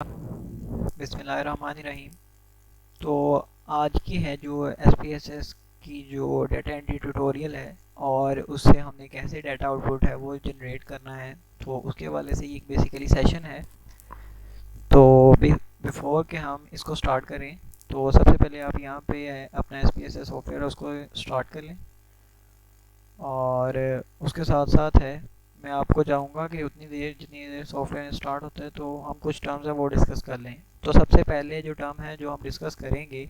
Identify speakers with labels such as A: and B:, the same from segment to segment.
A: बिस्मिल्लाहिर्रहमानिर्रहीम। तो आज की है जो एसपीएसएस की जो डाटा एंट्री ट्यूटोरियल है और उससे हमने कैसे डाटा आउटपुट है वो जनरेट करना है, तो उसके हवाले से ये एक बेसिकली सेशन है। तो बिफोर के हम इसको स्टार्ट करें तो सबसे पहले आप यहाँ पे अपना एसपीएसएस सॉफ्टवेयर उसको स्टार्ट कर लें और उसके साथ साथ है मैं आपको चाहूँगा कि उतनी देर जितनी देर सॉफ्टवेयर स्टार्ट होता है तो हम कुछ टर्म्स है वो डिस्कस कर लें। तो सबसे पहले जो टर्म है जो हम डिस्कस करेंगे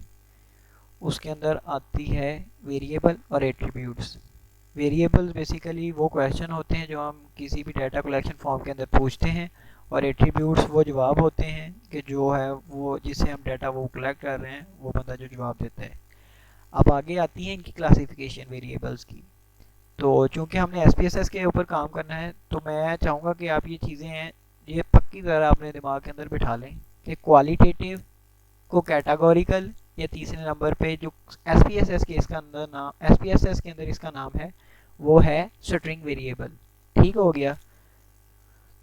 A: उसके अंदर आती है वेरिएबल और एट्रीब्यूट्स। वेरिएबल्स बेसिकली वो क्वेश्चन होते हैं जो हम किसी भी डाटा कलेक्शन फॉर्म के अंदर पूछते हैं, और एट्रीब्यूट्स वो जवाब होते हैं कि जो है वो जिससे हम डाटा वो कलेक्ट कर रहे हैं वो बंदा जो जवाब देता है। अब आगे आती है इनकी क्लासिफिकेशन वेरिएबल्स की। तो चूंकि हमने एसपीएसएस के ऊपर काम करना है तो मैं चाहूँगा कि आप ये चीज़ें हैं ये पक्की तरह अपने दिमाग के अंदर बिठा लें कि क्वालिटेटिव को कैटेगोरिकल या तीसरे नंबर पे जो एसपीएसएस के इसका अंदर नाम एसपीएसएस के अंदर इसका नाम है वो है स्ट्रिंग वेरिएबल। ठीक हो गया।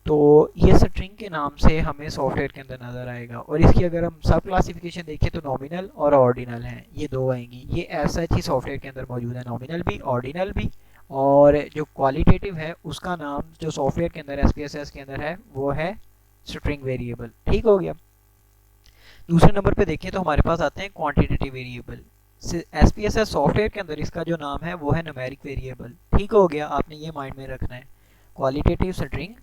A: तो ये स्ट्रिंग के नाम से हमें सॉफ्टवेयर के अंदर नज़र आएगा, और इसकी अगर हम सब क्लासिफिकेशन देखें तो नॉमिनल और ऑर्डिनल हैं, ये दो आएंगी। ये ऐसा ही सॉफ्टवेयर के अंदर मौजूद है, नॉमिनल भी ऑर्डिनल भी। और जो क्वालिटेटिव है उसका नाम जो सॉफ्टवेयर के अंदर एसपीएसएस के अंदर है वो है स्ट्रिंग वेरिएबल। ठीक हो गया। दूसरे नंबर पे देखें तो हमारे पास आते हैं क्वांटिटेटिव वेरिएबल। एसपीएसएस सॉफ्टवेयर के अंदर इसका जो नाम है वो है न्यूमेरिक वेरिएबल। ठीक हो गया, आपने ये माइंड में रखना है, क्वालिटेटिव स्ट्रिंग,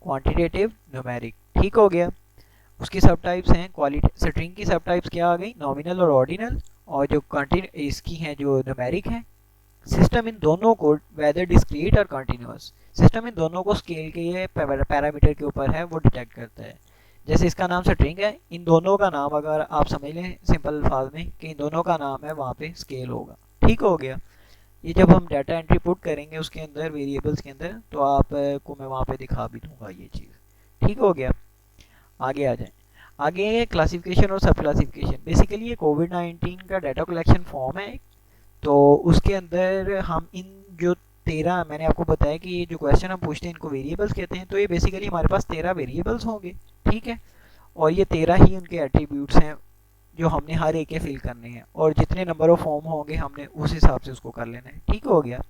A: क्वांटिटेटिव न्यूमेरिक। ठीक हो गया। उसकी सब टाइप्स हैं, क्वालिटी स्ट्रिंग की सब टाइप्स क्या आ गई, नॉमिनल और ऑर्डिनल, और जो इसकी हैं जो न्यूमेरिक है। सिस्टम इन दोनों को वेदर डिस्क्रीट और कंटिन्यूअस, सिस्टम इन दोनों को स्केल के पैरामीटर के ऊपर है वो डिटेक्ट करता है। जैसे इसका नाम स्ट्रिंग है, इन दोनों का नाम अगर आप समझ लें सिंपल अल्फाज में कि इन दोनों का नाम है, वहाँ पे स्केल होगा। ठीक हो गया। ये जब हम डाटा एंट्री पुट करेंगे उसके अंदर वेरिएबल्स के अंदर तो आप को मैं वहाँ पे दिखा भी दूंगा ये चीज़। ठीक हो गया। आगे आ जाए। आगे क्लासिफिकेशन और सब क्लासिफिकेशन। बेसिकली ये कोविड-19 का डाटा कलेक्शन फॉर्म है। तो उसके अंदर हम इन जो 13 मैंने आपको बताया कि ये जो क्वेश्चन हम पूछते हैं इनको वेरिएबल्स कहते हैं, तो ये बेसिकली हमारे पास 13 वेरिएबल्स होंगे। ठीक है। और ये 13 ही उनके एट्रीब्यूट्स हैं जो हमने हर एक के फिल करने हैं, और जितने नंबर ऑफ फॉर्म होंगे हमने उस हिसाब से उसको कर लेना है। ठीक हो गया।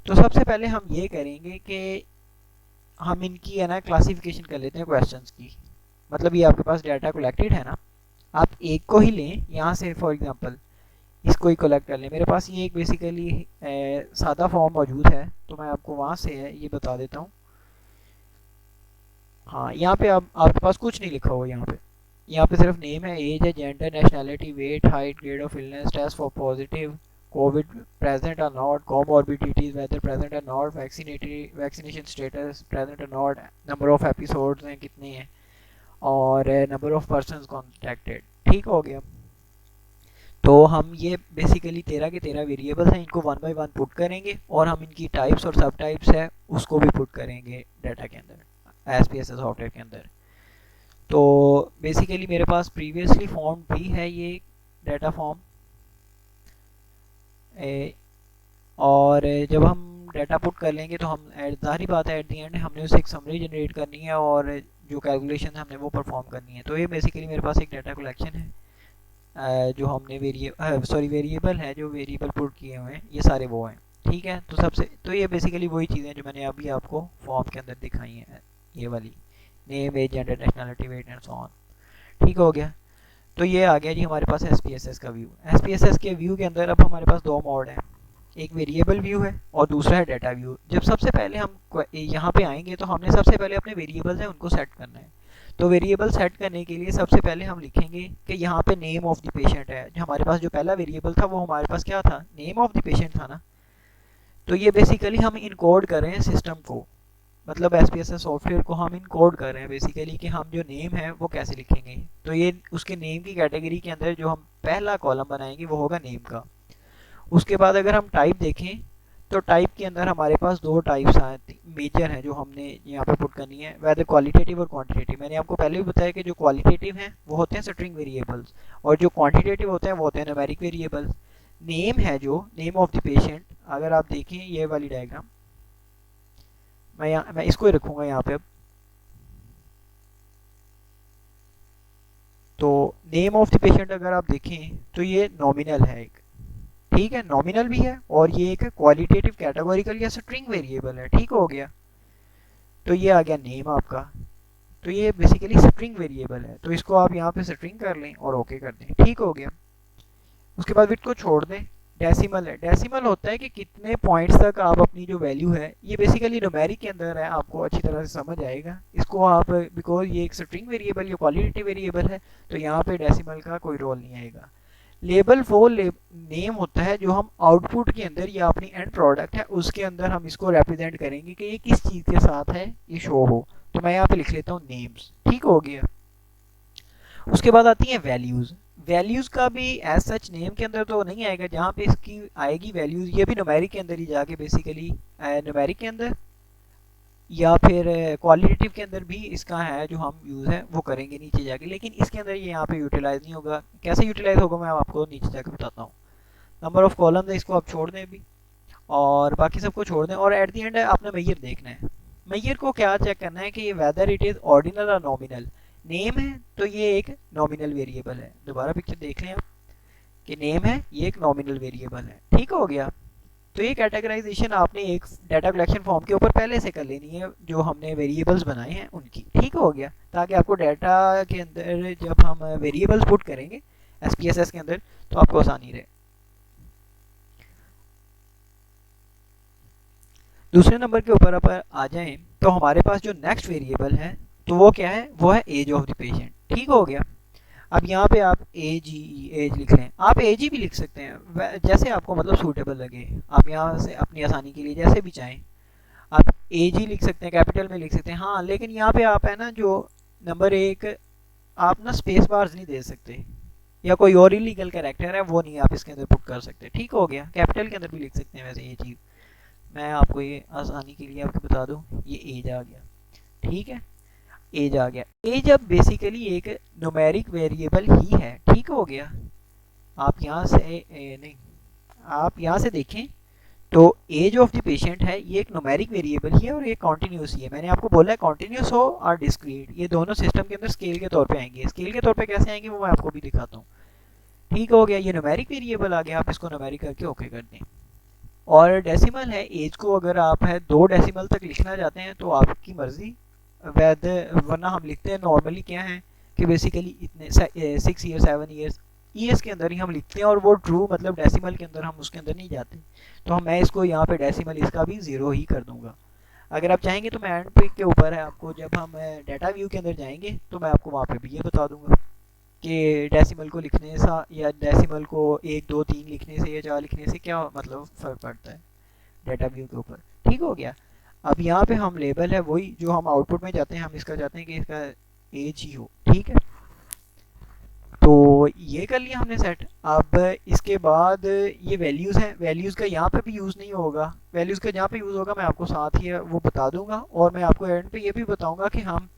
A: तो सबसे पहले हम ये करेंगे कि हम इनकी है ना क्लासिफिकेशन कर लेते हैं क्वेश्चंस की। मतलब ये आपके पास डाटा कलेक्टेड है ना, आप एक को ही लें यहाँ से, फॉर एग्जांपल इसको ही कलेक्ट कर लें। मेरे पास ये एक बेसिकली सादा फॉर्म मौजूद है तो मैं आपको वहाँ से है ये बता देता हूँ। हाँ, यहाँ पे आप आपके पास कुछ नहीं लिखा हुआ, यहाँ पे सिर्फ नेम है, एज है, gender, nationality, weight, height, grade of illness, test for positive, covid present और नॉट, कोमॉर्बिडिटीज वेदर प्रेजेंट और नॉट, वैक्सीनेशन स्टेटस प्रेजेंट और नॉट, नंबर ऑफ एपिसोड्स हैं कितने हैं, और नंबर ऑफ पर्सन्स कॉन्टेक्टेड। ठीक हो गया। तो हम ये बेसिकली 13 के 13 वेरिएबल्स हैं, इनको वन बाय वन पुट करेंगे और हम इनकी टाइप्स और सब टाइप्स है उसको भी पुट करेंगे डाटा के अंदर एसपीएसएस सॉफ्टवेयर के अंदर। तो बेसिकली मेरे पास प्रीवियसली फॉर्म भी है ये डाटा फॉर्म, और जब हम डाटा पुट कर लेंगे तो हम जाहिर बात है एट द एंड हमने उसे एक समरी जनरेट करनी है और जो कैलकुलेशन हमने वो परफॉर्म करनी है। तो ये बेसिकली मेरे पास एक डाटा कलेक्शन है, जो हमने वेरिएबल है, जो वेरिएबल पुट किए हुए हैं ये सारे वो हैं। ठीक है। तो सबसे तो ये बेसिकली वही चीज़ें जो मैंने अभी आपको फॉर्म के अंदर दिखाई हैं, ये वाली name, age, gender, nationality, weight and so on. ठीक हो गया। तो ये आ गया जी हमारे पास एसपीएसएस का व्यू। एसपीएसएस के व्यू के अंदर अब हमारे पास दो मोड हैं, एक वेरिएबल व्यू है और दूसरा है डाटा व्यू। जब सबसे पहले हम यहाँ पे आएंगे तो हमने सबसे पहले अपने वेरिएबल्स हैं उनको सेट करना है। तो वेरिएबल सेट करने के लिए सबसे पहले हम लिखेंगे कि यहाँ पे नेम ऑफ द पेशेंट है। जो हमारे पास जो पहला वेरिएबल था वो हमारे पास क्या था, नेम ऑफ द पेशेंट था ना। तो ये बेसिकली हम इनकोड कर रहे हैं सिस्टम को, मतलब एसपीएसएस सॉफ्टवेयर को हम इनकोड कर रहे हैं बेसिकली कि हम जो नेम है वो कैसे लिखेंगे। तो ये उसके नेम की कैटेगरी के अंदर जो हम पहला कॉलम बनाएंगे वो होगा नेम का। उसके बाद अगर हम टाइप देखें तो टाइप के अंदर हमारे पास दो टाइप्स मेजर हैं जो हमने यहाँ पे पुट करनी है, वेदर क्वालिटेटिव और क्वांटिटेटिव। मैंने आपको पहले भी बताया कि जो क्वालिटेटिव हैं वो होते हैं स्ट्रिंग वेरिएबल्स, और जो क्वांटिटेटिव होते हैं वो होते हैं न्यूमेरिक वेरिएबल। नेम है जो नेम ऑफ द पेशेंट, अगर आप देखें ये वाली डायग्राम, मैं इसको ही रखूँगा यहाँ पे। अब तो नेम ऑफ द पेशेंट अगर आप देखें तो ये नॉमिनल है एक, ठीक है, नॉमिनल भी है और ये एक क्वालिटेटिव कैटेगोरिकल या स्ट्रिंग वेरिएबल है, ठीक हो गया। तो ये आ गया नेम आपका, तो ये बेसिकली स्ट्रिंग वेरिएबल है, तो इसको आप यहाँ पे स्ट्रिंग कर लें और ओके कर दें, ठीक हो गया। उसके बाद बिट को छोड़ दें। डेसिमल है, डेसिमल होता है कि कितने पॉइंट्स तक आप अपनी जो वैल्यू है, ये बेसिकली न्यूमेरिक के अंदर है, आपको अच्छी तरह से समझ आएगा इसको आप, बिकॉज ये एक स्ट्रिंग वेरिएबल या क्वालिटेटिव वेरिएबल है, तो यहाँ पे डेसिमल का कोई रोल नहीं आएगा। लेबल फॉर नेम होता है जो हम आउटपुट के अंदर या अपनी एंड प्रोडक्ट है उसके अंदर हम इसको रिप्रेजेंट करेंगे कि ये किस चीज़ के साथ है ये शो हो, तो मैं यहाँ पे लिख लेता हूँ नेम्स, ठीक हो गया। उसके बाद आती है वैल्यूज़। वैल्यूज़ का भी एज सच नेम के अंदर तो नहीं आएगा, जहाँ पे इसकी आएगी वैल्यूज़ ये भी न्यूमेरिक के अंदर ही जाके बेसिकली, न्यूमेरिक के अंदर या फिर क्वालिटेटिव के अंदर भी इसका है जो हम यूज़ है वो करेंगे नीचे जाके, लेकिन इसके अंदर ये यहाँ पे यूटिलाइज नहीं होगा। कैसे यूटिलाइज होगा मैं आपको नीचे जाके बताता हूँ। नंबर ऑफ कॉलम है, इसको आप छोड़ दें अभी और बाकी सबको छोड़ दें, और एट द एंड आपने मैयर देखना है। मैयर को क्या चेक करना है कि वेदर इट इज़ ऑर्डिनल और नॉमिनल। नेम है तो ये एक नॉमिनल वेरिएबल है, दोबारा पिक्चर देख लें आप कि नेम है ये एक नॉमिनल वेरिएबल है, ठीक हो गया। तो ये कैटेगराइजेशन आपने एक डाटा कलेक्शन फॉर्म के ऊपर पहले से कर लेनी है जो हमने वेरिएबल्स बनाए हैं उनकी, ठीक हो गया, ताकि आपको डाटा के अंदर जब हम वेरिएबल्स पुट करेंगे SPSS के अंदर तो आपको आसानी रहे। दूसरे नंबर के ऊपर आप आ जाएं तो हमारे पास जो नेक्स्ट वेरिएबल है तो वो क्या है, वो है एज ऑफ द पेशेंट, ठीक हो गया। अब यहाँ पे आप एज लिख लें, आप एज ही भी लिख सकते हैं जैसे आपको मतलब सूटेबल लगे, आप यहाँ से अपनी आसानी के लिए जैसे भी चाहें आप एज ही लिख सकते हैं, कैपिटल में लिख सकते हैं, हाँ लेकिन यहाँ पे आप है ना जो नंबर एक आप ना स्पेस बार्स नहीं दे सकते या कोई और इलीगल कैरेक्टर है वो नहीं आप इसके अंदर पुट कर सकते, ठीक हो गया। कैपिटल के अंदर भी लिख सकते हैं वैसे ये चीज़, मैं आपको ये आसानी के लिए आपको बता दूँ, ये एज आ गया, ठीक है, एज आ गया। एज अब बेसिकली एक न्यूमेरिक वेरिएबल ही है, ठीक हो गया। आप यहाँ से नहीं, आप यहाँ से देखें तो एज ऑफ द पेशेंट है ये एक न्यूमेरिक वेरिएबल ही है और ये कॉन्टिन्यूस ही है। मैंने आपको बोला है कॉन्टिन्यूस हो और डिस्क्रीट, ये दोनों सिस्टम के अंदर स्केल के तौर पे आएंगे। स्केल के तौर पे कैसे आएंगे वो मैं आपको भी दिखाता हूँ, ठीक हो गया। ये न्यूमेरिक वेरिएबल आ गया, आप इसको न्यूमेरिक करके ओके कर दें। और डेसिमल है, एज को अगर आप है 2 डेसिमल तक लिखना चाहते हैं तो आपकी मर्जी, वरना हम लिखते हैं नॉर्मली क्या है कि बेसिकली इतने 6 ईयर 7 ईयर्स के अंदर ही हम लिखते हैं और वो ट्रू मतलब डेसिमल के अंदर हम उसके अंदर नहीं जाते, तो मैं इसको यहाँ पे डेसिमल इसका भी 0 ही कर दूंगा। अगर आप चाहेंगे तो मैं एंड पे के ऊपर है आपको जब हम डाटा व्यू के अंदर जाएंगे तो मैं आपको वहाँ पे भी ये बता दूंगा कि डेसिमल को लिखने से या डेसिमल को 1 2 3 लिखने से या 4 लिखने से क्या मतलब फ़र्क पड़ता है डाटा व्यू के ऊपर, ठीक हो गया। अब यहाँ पे हम लेबल है वही जो हम आउटपुट में जाते हैं, हम इसका चाहते हैं कि इसका एज ही हो, ठीक है। तो ये कर लिया हमने सेट। अब इसके बाद ये वैल्यूज़ हैं, वैल्यूज़ का यहाँ पे भी यूज़ नहीं होगा, वैल्यूज़ का जहाँ पे यूज़ होगा मैं आपको साथ ही वो बता दूंगा, और मैं आपको एंड पे ये भी बताऊंगा कि हम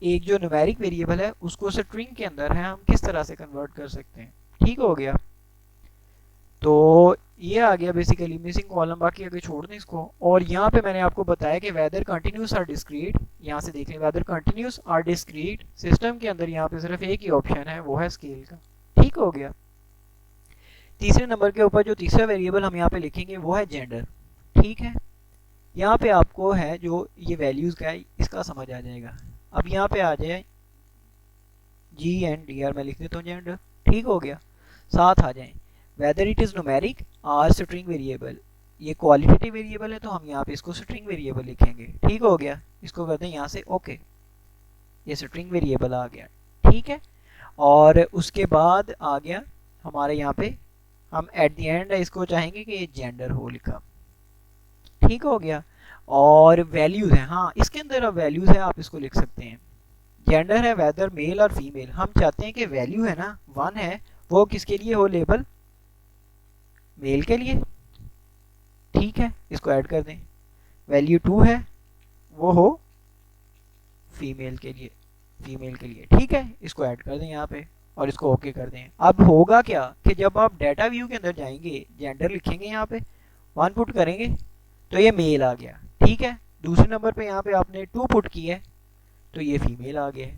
A: एक जो न्यूमेरिक वेरिएबल है उसको स्ट्रिंग के अंदर है हम किस तरह से कन्वर्ट कर सकते हैं, ठीक हो गया। तो ये आ गया बेसिकली मिसिंग कॉलम, बाकी अगर छोड़ दें इसको। और यहाँ पे मैंने आपको बताया कि वेदर कंटिन्यूस और डिस्क्रीट, यहाँ से देख लें वेदर कंटिन्यूस और डिस्क्रीट सिस्टम के अंदर यहाँ पे सिर्फ एक ही ऑप्शन है वो है स्केल का, ठीक हो गया। तीसरे नंबर के ऊपर जो तीसरा वेरिएबल हम यहाँ पे लिखेंगे वो है जेंडर, ठीक है। यहाँ पे आपको है जो ये वैल्यूज़ का है इसका समझ आ जाएगा। अब यहाँ पे आ जाए GNDR मैं लिख देता हूँ जेंडर, ठीक हो गया। साथ आ जाए वेदर इट इज़ न्यूमेरिक और स्ट्रिंग वेरिएबल, ये क्वालिटेटिव वेरिएबल है तो हम यहाँ पे इसको स्ट्रिंग वेरिएबल लिखेंगे, ठीक हो गया। इसको करते हैं यहाँ से ओके, ये स्ट्रिंग वेरिएबल आ गया, ठीक है। और उसके बाद आ गया हमारे यहाँ पे हम एट द एंड इसको चाहेंगे कि ये जेंडर हो लिखा, ठीक हो गया। और वैल्यूज़ है, हाँ इसके अंदर अब वैल्यूज़ है आप इसको लिख सकते हैं। जेंडर है वेदर मेल और फीमेल, हम चाहते हैं कि वैल्यू है ना 1 है वो किसके लिए हो, लेबल मेल के लिए, ठीक है, इसको ऐड कर दें। वैल्यू 2 है वो हो फीमेल के लिए, ठीक है, इसको ऐड कर दें यहाँ पे और इसको ओके कर दें। अब होगा क्या कि जब आप डाटा व्यू के अंदर जाएंगे जेंडर लिखेंगे यहाँ पे 1 पुट करेंगे तो ये मेल आ गया, ठीक है। दूसरे नंबर पे यहाँ पे आपने 2 पुट किया है तो ये फीमेल आ गया है।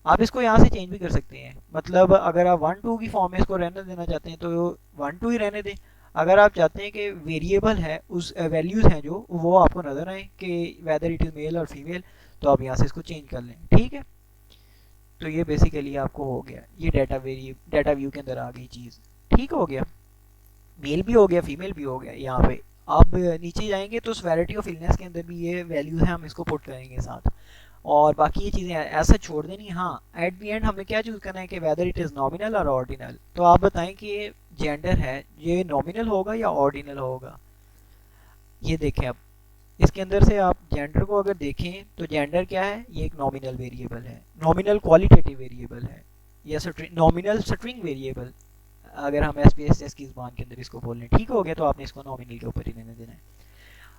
A: आप इसको यहाँ से चेंज भी कर सकते हैं, मतलब अगर आप 1 2 की फॉर्म में इसको रहने देना चाहते हैं तो 1 2 ही रहने दें। अगर आप चाहते हैं कि वेरिएबल है, उस वैल्यूज़ हैं जो वो आपको नज़र आए कि वेदर इट इज़ मेल और फीमेल, तो आप यहाँ से इसको चेंज कर लें, ठीक है। तो ये बेसिकली आपको हो गया, ये डाटा व्यू के अंदर आ गई चीज़, ठीक हो गया। मेल भी हो गया, फीमेल भी हो गया। यहाँ पे अब नीचे जाएंगे तो स्वेरिटी ऑफ इलनेस के अंदर भी ये वैल्यूज हैं, हम इसको पुट करेंगे साथ, और बाकी ये चीज़ें ऐसा छोड़ देनी। हाँ, एट द एंड हमें क्या चूज़ करना है कि वेदर इट इज़ नॉमिनल और ऑर्डिनल। तो आप बताएं कि ये जेंडर है, ये नॉमिनल होगा या ऑर्डिनल होगा। ये देखें, अब इसके अंदर से आप जेंडर को अगर देखें तो जेंडर क्या है, ये एक नॉमिनल वेरिएबल है, नॉमिनल क्वालिटेटिव वेरिएबल है, या नॉमिनल स्ट्रिंग वेरिएबल, अगर हम SPSS की ज़बान के अंदर इसको बोल लें, ठीक हो गया। तो आपने इसको नॉमिनल के ऊपर ही रहने देना है।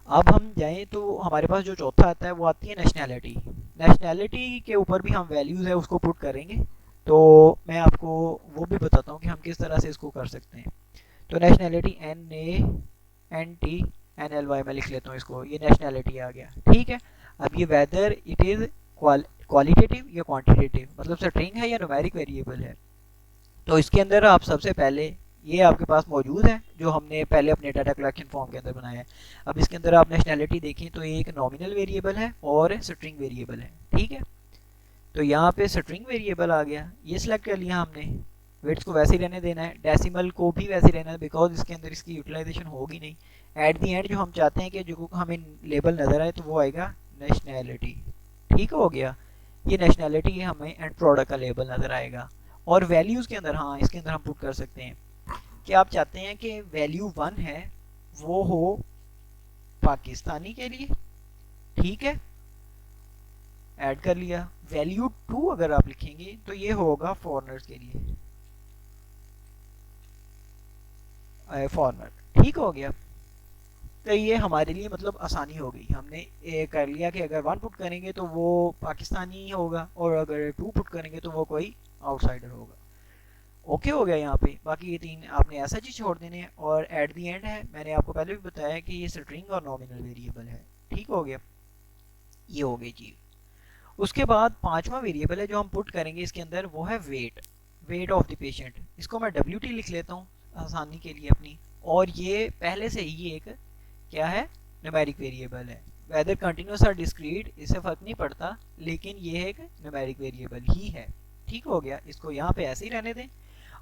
A: अब हम जाएं तो हमारे पास जो चौथा आता है वो आती है नेशनैलिटी। नेशनैलिटी के ऊपर भी हम वैल्यूज़ है उसको पुट करेंगे, तो मैं आपको वो भी बताता हूँ कि हम किस तरह से इसको कर सकते हैं। तो नेशनैलिटी NANTNLY मैं लिख लेता हूँ इसको, ये नेशनैलिटी आ गया, ठीक है। अब ये वेदर इट इज़ क्वालिटेटिव या क्वांटिटेटिव, मतलब स्ट्रिंग है या न्यूमेरिक वेरिएबल है। तो इसके अंदर आप सबसे पहले, ये आपके पास मौजूद है जो हमने पहले अपने डाटा कलेक्शन फॉर्म के अंदर बनाया है। अब इसके अंदर आप नेशनैलिटी देखें तो ये एक नॉमिनल वेरिएबल है और स्ट्रिंग वेरिएबल है, ठीक है। तो यहाँ पे स्ट्रिंग वेरिएबल आ गया, ये सिलेक्ट कर लिया हमने। वेट्स को वैसे ही रहने देना है, डेसिमल को भी वैसे ही रहना है, बिकॉज इसके अंदर इसकी यूटिलाइजेशन होगी नहीं। एट दी एंड जो हम चाहते हैं कि जो हमें लेबल नज़र आए तो वो आएगा नेशनैलिटी, ठीक हो गया। ये नेशनैलिटी हमें एंड प्रोडक्ट का लेबल नज़र आएगा। और वैल्यूज़ के अंदर, हाँ, इसके अंदर हम पुट कर सकते हैं कि आप चाहते हैं कि वैल्यू 1 है वो हो पाकिस्तानी के लिए, ठीक है, ऐड कर लिया। वैल्यू 2 अगर आप लिखेंगे तो ये होगा फॉरनर्स के लिए, फॉरनर, ठीक हो गया। तो ये हमारे लिए मतलब आसानी हो गई, हमने कर लिया कि अगर 1 पुट करेंगे तो वो पाकिस्तानी होगा, और अगर 2 पुट करेंगे तो वो कोई आउटसाइडर होगा। ओके हो गया यहाँ पे। बाकी ये 3 आपने ऐसा चीज छोड़ देने हैं। और एट दी एंड है, मैंने आपको पहले भी बताया कि ये स्ट्रिंग और नॉमिनल वेरिएबल है, ठीक हो गया। ये हो गई चीज। उसके बाद पांचवा वेरिएबल है जो हम पुट करेंगे इसके अंदर, वो है weight, weight of the patient. इसको मैं WT लिख लेता हूँ आसानी के लिए अपनी। और ये पहले से ही एक क्या है, न्यूमेरिक वेरिएबल है। वेदर कंटिन्यूस और डिस्क्रीट इससे फर्क नहीं पड़ता, लेकिन ये एक न्यूमेरिक वेरिएबल ही है, ठीक हो गया। इसको यहाँ पे ऐसे ही रहने दें।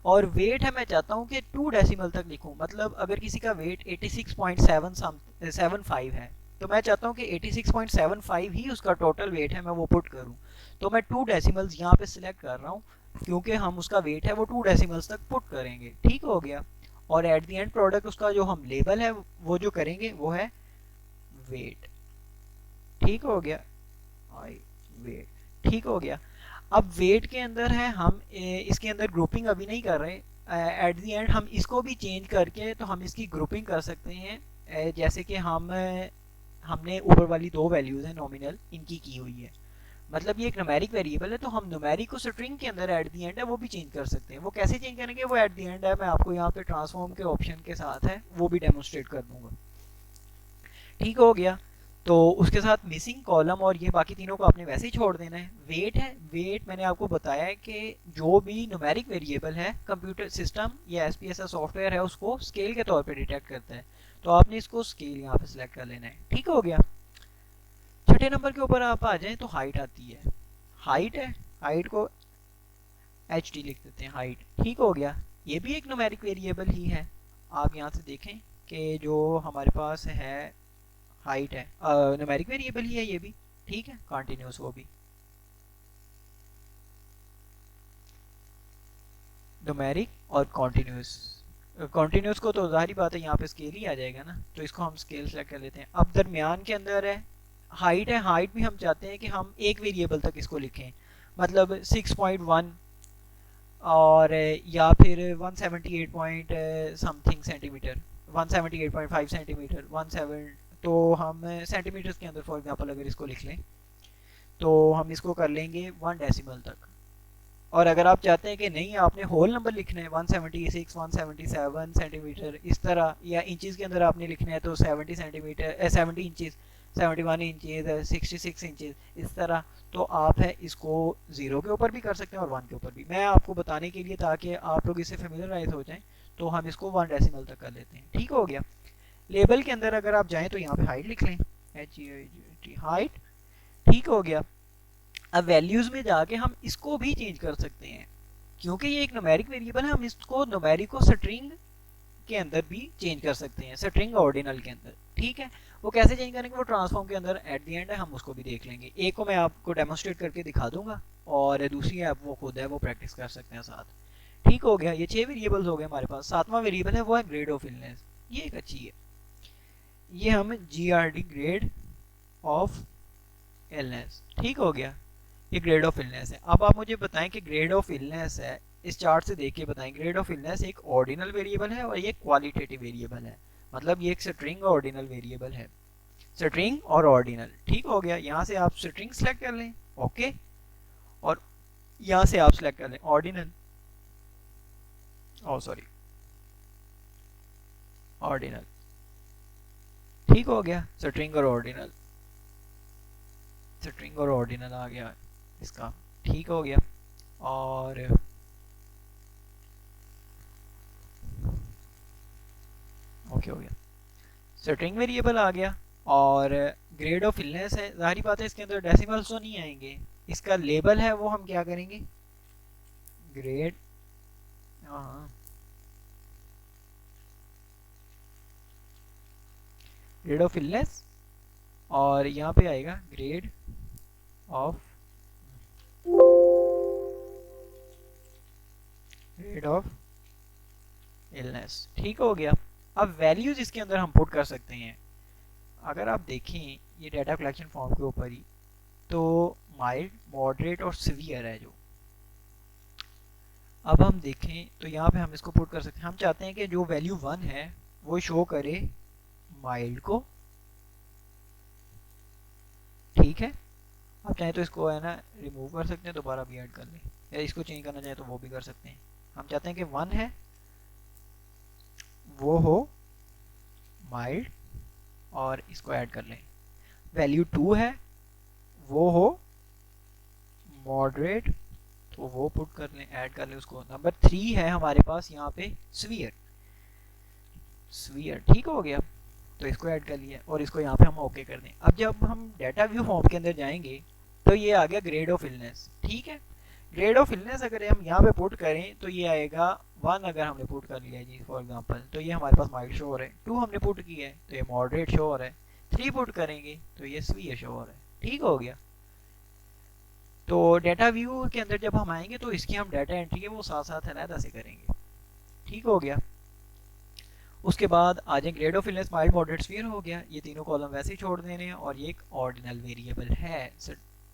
A: और वेट है, मैं चाहता हूँ कि 2 डेसिमल तक लिखूँ, मतलब अगर किसी का वेट 86.75 है तो मैं चाहता हूँ कि 86.75 ही उसका टोटल वेट है, मैं वो पुट करूँ। तो मैं 2 डेसिमल्स यहाँ पे सिलेक्ट कर रहा हूँ, क्योंकि हम उसका वेट है वो 2 डेसिमल्स तक पुट करेंगे, ठीक हो गया। और एट द एंड प्रोडक्ट उसका जो हम लेबल है वो जो करेंगे वो है वेट, ठीक हो गया, वेट, ठीक हो गया। अब वेट के अंदर है, हम इसके अंदर ग्रुपिंग अभी नहीं कर रहे। एट द एंड हम इसको भी चेंज करके तो हम इसकी ग्रुपिंग कर सकते हैं। जैसे कि हमने ऊपर वाली 2 वैल्यूज़ हैं नॉमिनल, इनकी की हुई है, मतलब ये एक न्यूमेरिक वेरिएबल है, तो हम न्यूमेरिक को स्ट्रिंग के अंदर एट द एंड है वो भी चेंज कर सकते हैं। वो कैसे चेंज करेंगे वो एट द एंड है, मैं आपको यहाँ पे ट्रांसफॉर्म के ऑप्शन के साथ है वो भी डेमोन्स्ट्रेट कर दूंगा, ठीक हो गया। तो उसके साथ मिसिंग कॉलम और ये बाकी तीनों को आपने वैसे ही छोड़ देना है। वेट है, वेट मैंने आपको बताया है कि जो भी न्यूमेरिक वेरिएबल है कंप्यूटर सिस्टम या SPSS सॉफ्टवेयर है उसको स्केल के तौर पे डिटेक्ट करता है, तो आपने इसको स्केल यहाँ पे सिलेक्ट कर लेना है, ठीक हो गया। छठे नंबर के ऊपर आप आ जाएं तो हाइट आती है। हाइट है, हाइट को HD लिख देते हैं, हाइट, ठीक हो गया। ये भी एक न्यूमेरिक वेरिएबल ही है। आप यहाँ से देखें कि जो हमारे पास है हाइट है, न्यूमेरिक वेरिएबल ही है ये भी, ठीक है, कंटिन्यूस वो भी न्यूमेरिक और कंटिन्यूस। कंटिन्यूस को तो जाहिर बात है यहाँ पे स्केल ही आ जाएगा ना, तो इसको हम स्केल सेलेक्ट कर लेते हैं। अब दरमियान के अंदर है हाइट है, हाइट भी हम चाहते हैं कि हम एक वेरिएबल तक इसको लिखें, मतलब 6.1 और या फिर 178 पॉइंट समथिंग सेंटीमीटर, 178.5 सेंटीमीटर, 17, तो हम सेंटीमीटर्स के अंदर फॉर एग्जांपल अगर इसको लिख लें तो हम इसको कर लेंगे 1 डेसिमल तक। और अगर आप चाहते हैं कि नहीं आपने होल नंबर लिखना है 176 177 सेंटीमीटर इस तरह, या इंचेस के अंदर आपने लिखना है तो 70 सेंटीमीटर 70 इंचेस, 71 इंचेस है, 66 इंचेस, इस तरह। तो आप है इसको 0 के ऊपर भी कर सकते हैं और 1 के ऊपर भी। मैं आपको बताने के लिए, ताकि आप लोग इससे फेमिलियराइज हो जाएं, तो हम इसको 1 डेसिमल तक कर लेते हैं। ठीक हो गया। लेबल के अंदर अगर आप जाएं तो यहाँ पे हाइट लिख लें, HEIGHT, हाइट। ठीक हो गया। अब वैल्यूज में जाके हम इसको भी चेंज कर सकते हैं, क्योंकि ये एक न्यूमेरिक वेरिएबल है, हम इसको न्यूमेरिक को स्ट्रिंग के अंदर भी चेंज कर सकते हैं, स्ट्रिंग ऑर्डिनल के अंदर। ठीक है, वो कैसे चेंज करेंगे वो ट्रांसफॉर्म के अंदर एट द एंड है, हम उसको भी देख लेंगे। एक को मैं आपको डेमोस्ट्रेट करके दिखा दूंगा, और दूसरी आप वो खुद है वो प्रैक्टिस कर सकते हैं साथ। ठीक हो गया। ये 6 वेरिएबल्स हो गए हमारे पास। सातवां वेरिएबल है वो है ग्रेड ऑफ इलनेस। ये एक अच्छी है, ये हम GRD, ग्रेड ऑफ इलनेस। ठीक हो गया, ये ग्रेड ऑफ इलनेस है। अब आप मुझे बताएं कि ग्रेड ऑफ इलनेस है, इस चार्ट से देख के बताएं, ग्रेड ऑफ इलनेस एक ऑर्डिनल वेरिएबल है और ये क्वालिटेटिव वेरिएबल है, मतलब ये एक स्ट्रिंग ऑर्डिनल वेरिएबल है, स्ट्रिंग और ऑर्डिनल। ठीक हो गया। यहाँ से आप स्ट्रिंग सेलेक्ट कर लें, ओके, और यहाँ से आप सेलेक्ट कर लें ऑर्डिनल, ओ सॉरी, ऑर्डिनल। ठीक हो गया, स्ट्रिंग और ऑर्डिनल, स्ट्रिंग और ऑर्डिनल आ गया इसका। ठीक हो गया। और ओके हो गया, स्ट्रिंग वेरिएबल आ गया। और ग्रेड ऑफ इलनेस है, जाहिर बात है इसके अंदर डेसिमल्स तो नहीं आएंगे। इसका लेबल है वो हम क्या करेंगे, ग्रेड, हाँ, ग्रेड ऑफ इलनेस, और यहाँ पे आएगा grade of, grade of illness. ठीक हो गया। अब वैल्यूज इसके अंदर हम पुट कर सकते हैं। अगर आप देखें ये डाटा कलेक्शन फॉर्म के ऊपर ही, तो माइल्ड, मॉडरेट और सीवियर है जो। अब हम देखें तो यहाँ पे हम इसको पुट कर सकते हैं। हम चाहते हैं कि जो वैल्यू 1 है वो शो करे माइल्ड को। ठीक है, आप चाहें तो इसको है ना रिमूव कर सकते हैं, दोबारा भी ऐड कर लें, या इसको चेंज करना चाहें तो वो भी कर सकते हैं। हम चाहते हैं कि 1 है वो हो माइल्ड, और इसको ऐड कर लें। वैल्यू 2 है वो हो मॉडरेट, तो वो पुट कर लें, ऐड कर लें उसको। नंबर 3 है हमारे पास यहाँ पे स्वीयर, स्वीयर। ठीक हो गया, तो इसको ऐड कर लिया, और इसको यहाँ पे हम ओके कर दें। अब जब हम डाटा व्यू फॉर्म के अंदर जाएंगे तो ये आ गया ग्रेड ऑफ इलनेस। ठीक है, ग्रेड ऑफ इलनेस अगर हम यहाँ पे पुट करें तो ये आएगा 1 अगर हमने पुट कर लिया जी फॉर एग्जांपल, तो ये हमारे पास माइल्ड शो हो रहा है। 2 हमने पुट किया है तो ये मॉडरेट शो हो रहा है। 3 पुट करेंगे तो ये स्वीयर शो हो रहा है। ठीक हो गया। तो डाटा व्यू के अंदर जब हम आएंगे तो इसकी हम डाटा एंट्री है वो साथ साथ अलहदा से करेंगे। ठीक हो गया। उसके बाद आ जाए grade of illness, mild, moderate, severe हो गया। ये तीनों कॉलम वैसे ही छोड़ देने हैं, और ये एक ऑर्डिनल वेरिएबल है,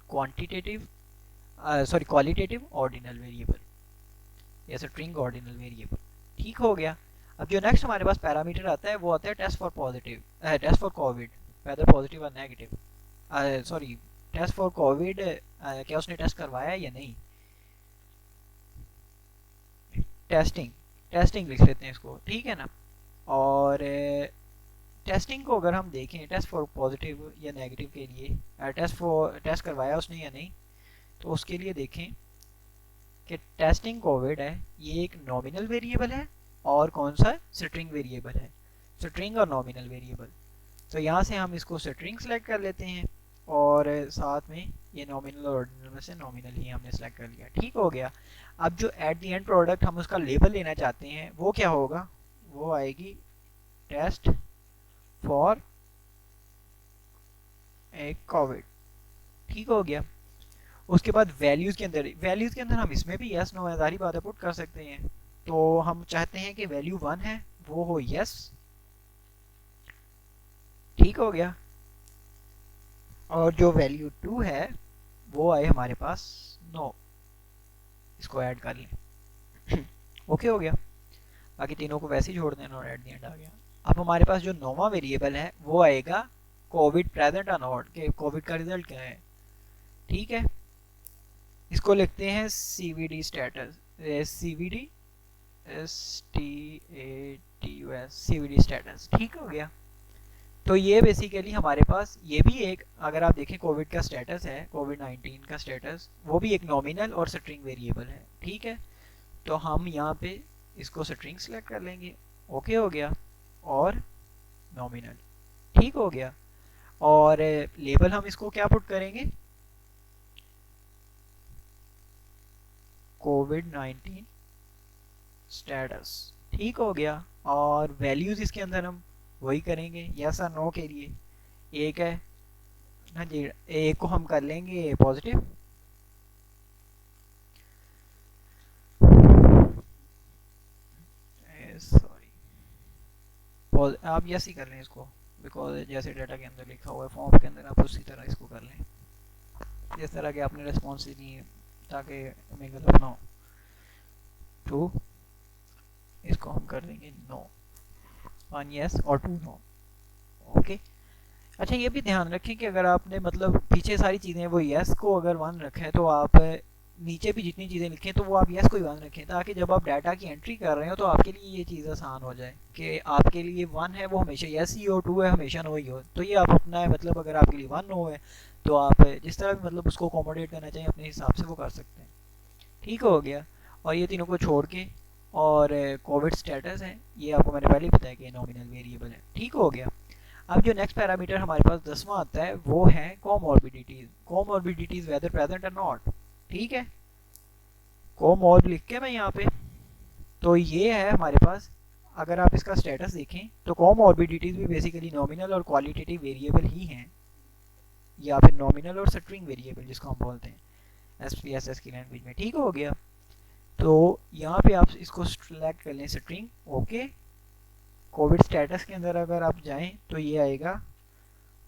A: quantitative, sorry qualitative ordinal variable, या स्ट्रिंग ऑर्डिनल वेरिएबल। ठीक हो गया। अब जो नेक्स्ट हमारे पास पैरामीटर आता है वो आता है test for positive, test for covid, whether positive और negative, sorry test for covid, क्या उसने टेस्ट करवाया या नहीं, टेस्टिंग, टेस्टिंग लिख लेते हैं इसको। ठीक है ना। और टेस्टिंग को अगर हम देखें टेस्ट फॉर पॉजिटिव या नेगेटिव के लिए, टेस्ट करवाया उसने या नहीं, तो उसके लिए देखें कि टेस्टिंग कोविड है, ये एक नॉमिनल वेरिएबल है, और कौन सा स्ट्रिंग वेरिएबल है, स्ट्रिंग और नॉमिनल वेरिएबल। तो यहाँ से हम इसको स्ट्रिंग सेलेक्ट कर लेते हैं, और साथ में ये नॉमिनल और ऑर्डिनल में से नॉमिनल ही हमने सेलेक्ट कर लिया। ठीक हो गया। अब जो एट द एंड प्रोडक्ट हम उसका लेबल लेना चाहते हैं वो क्या होगा, वो आएगी टेस्ट फॉर ए कोविड। ठीक हो गया। उसके बाद वैल्यूज के अंदर, वैल्यूज के अंदर हम इसमें भी यस नो है बात पुट कर सकते हैं। तो हम चाहते हैं कि वैल्यू 1 है वो हो यस। ठीक हो गया। और जो वैल्यू 2 है वो आए हमारे पास नो, इसको ऐड कर लें। ओके हो गया। बाकी तीनों को वैसे ही छोड़ देना, और एट द एंड आ गया। अब हमारे पास जो नौवां वेरिएबल है वो आएगा कोविड प्रेजेंट और नॉट, के कोविड का रिजल्ट क्या है। ठीक है, इसको लिखते हैं CVD status, CVD STATUS, CVD status. ठीक हो गया। तो ये बेसिकली हमारे पास ये भी एक, अगर आप देखें कोविड का स्टेटस है, कोविड-19 का स्टेटस, वो भी एक नॉमिनल और स्ट्रिंग वेरिएबल है, ठीक है। तो हम यहाँ पे इसको स्ट्रिंग सेलेक्ट कर लेंगे, ओके हो गया, और नॉमिनल, ठीक हो गया। और लेबल हम इसको क्या पुट करेंगे, कोविड-19 स्टेटस, ठीक हो गया। और वैल्यूज इसके अंदर हम वही करेंगे, यस और नो के लिए। एक है ना जी, एक को हम कर लेंगे पॉजिटिव, सॉरी, आप यस ही कर लें इसको, बिकॉज जैसे डाटा के अंदर लिखा हुआ है फॉर्म के अंदर, आप उसी तरह इसको कर लें, जिस तरह के आपने रिस्पॉन्स दी है, ताकि हमें गलत ना हो। टू, इसको हम कर देंगे नो, 1 यस और 2 नो, ओके। अच्छा ये भी ध्यान रखें कि अगर आपने मतलब पीछे सारी चीज़ें वो यस को अगर 1 रखा है, तो आप नीचे भी जितनी चीज़ें लिखें तो वो आप यस को ही 1 रखें, ताकि जब आप डाटा की एंट्री कर रहे हो तो आपके लिए ये चीज़ आसान हो जाए कि आपके लिए 1 है वो हमेशा यस ही हो, 2 है हमेशा नो ही हो। तो ये आप अपना है, मतलब अगर आपके लिए 1 नो है तो आप जिस तरह भी मतलब उसको अकोमोडेट करना चाहिए अपने हिसाब से वो कर सकते हैं, ठीक हो गया। और ये तीनों को छोड़ के, और कोविड स्टेटस है, ये आपको मैंने पहले ही बताया कि नॉमिनल वेरिएबल है, ठीक हो गया। अब जो नेक्स्ट पैरामीटर हमारे पास 10वां आता है वो है कोमॉर्बिडिटीज, कोमॉर्बिडिटीज वेदर प्रेजेंट और नॉट, ठीक है। कोमॉर्ब लिख के मैं यहाँ पे, तो ये है हमारे पास, अगर आप इसका स्टेटस देखें तो कोमॉर्बिडिटीज भी बेसिकली नॉमिनल और क्वालिटेटिव वेरिएबल ही हैं, या फिर नॉमिनल और स्ट्रिंग वेरिएबल जिसको हम बोलते हैं SPSS की लैंग्वेज में, ठीक हो गया। तो यहाँ पे आप इसको सिलेक्ट कर लें स्ट्रिंग, ओके। कोविड स्टेटस के अंदर अगर आप जाएं तो ये आएगा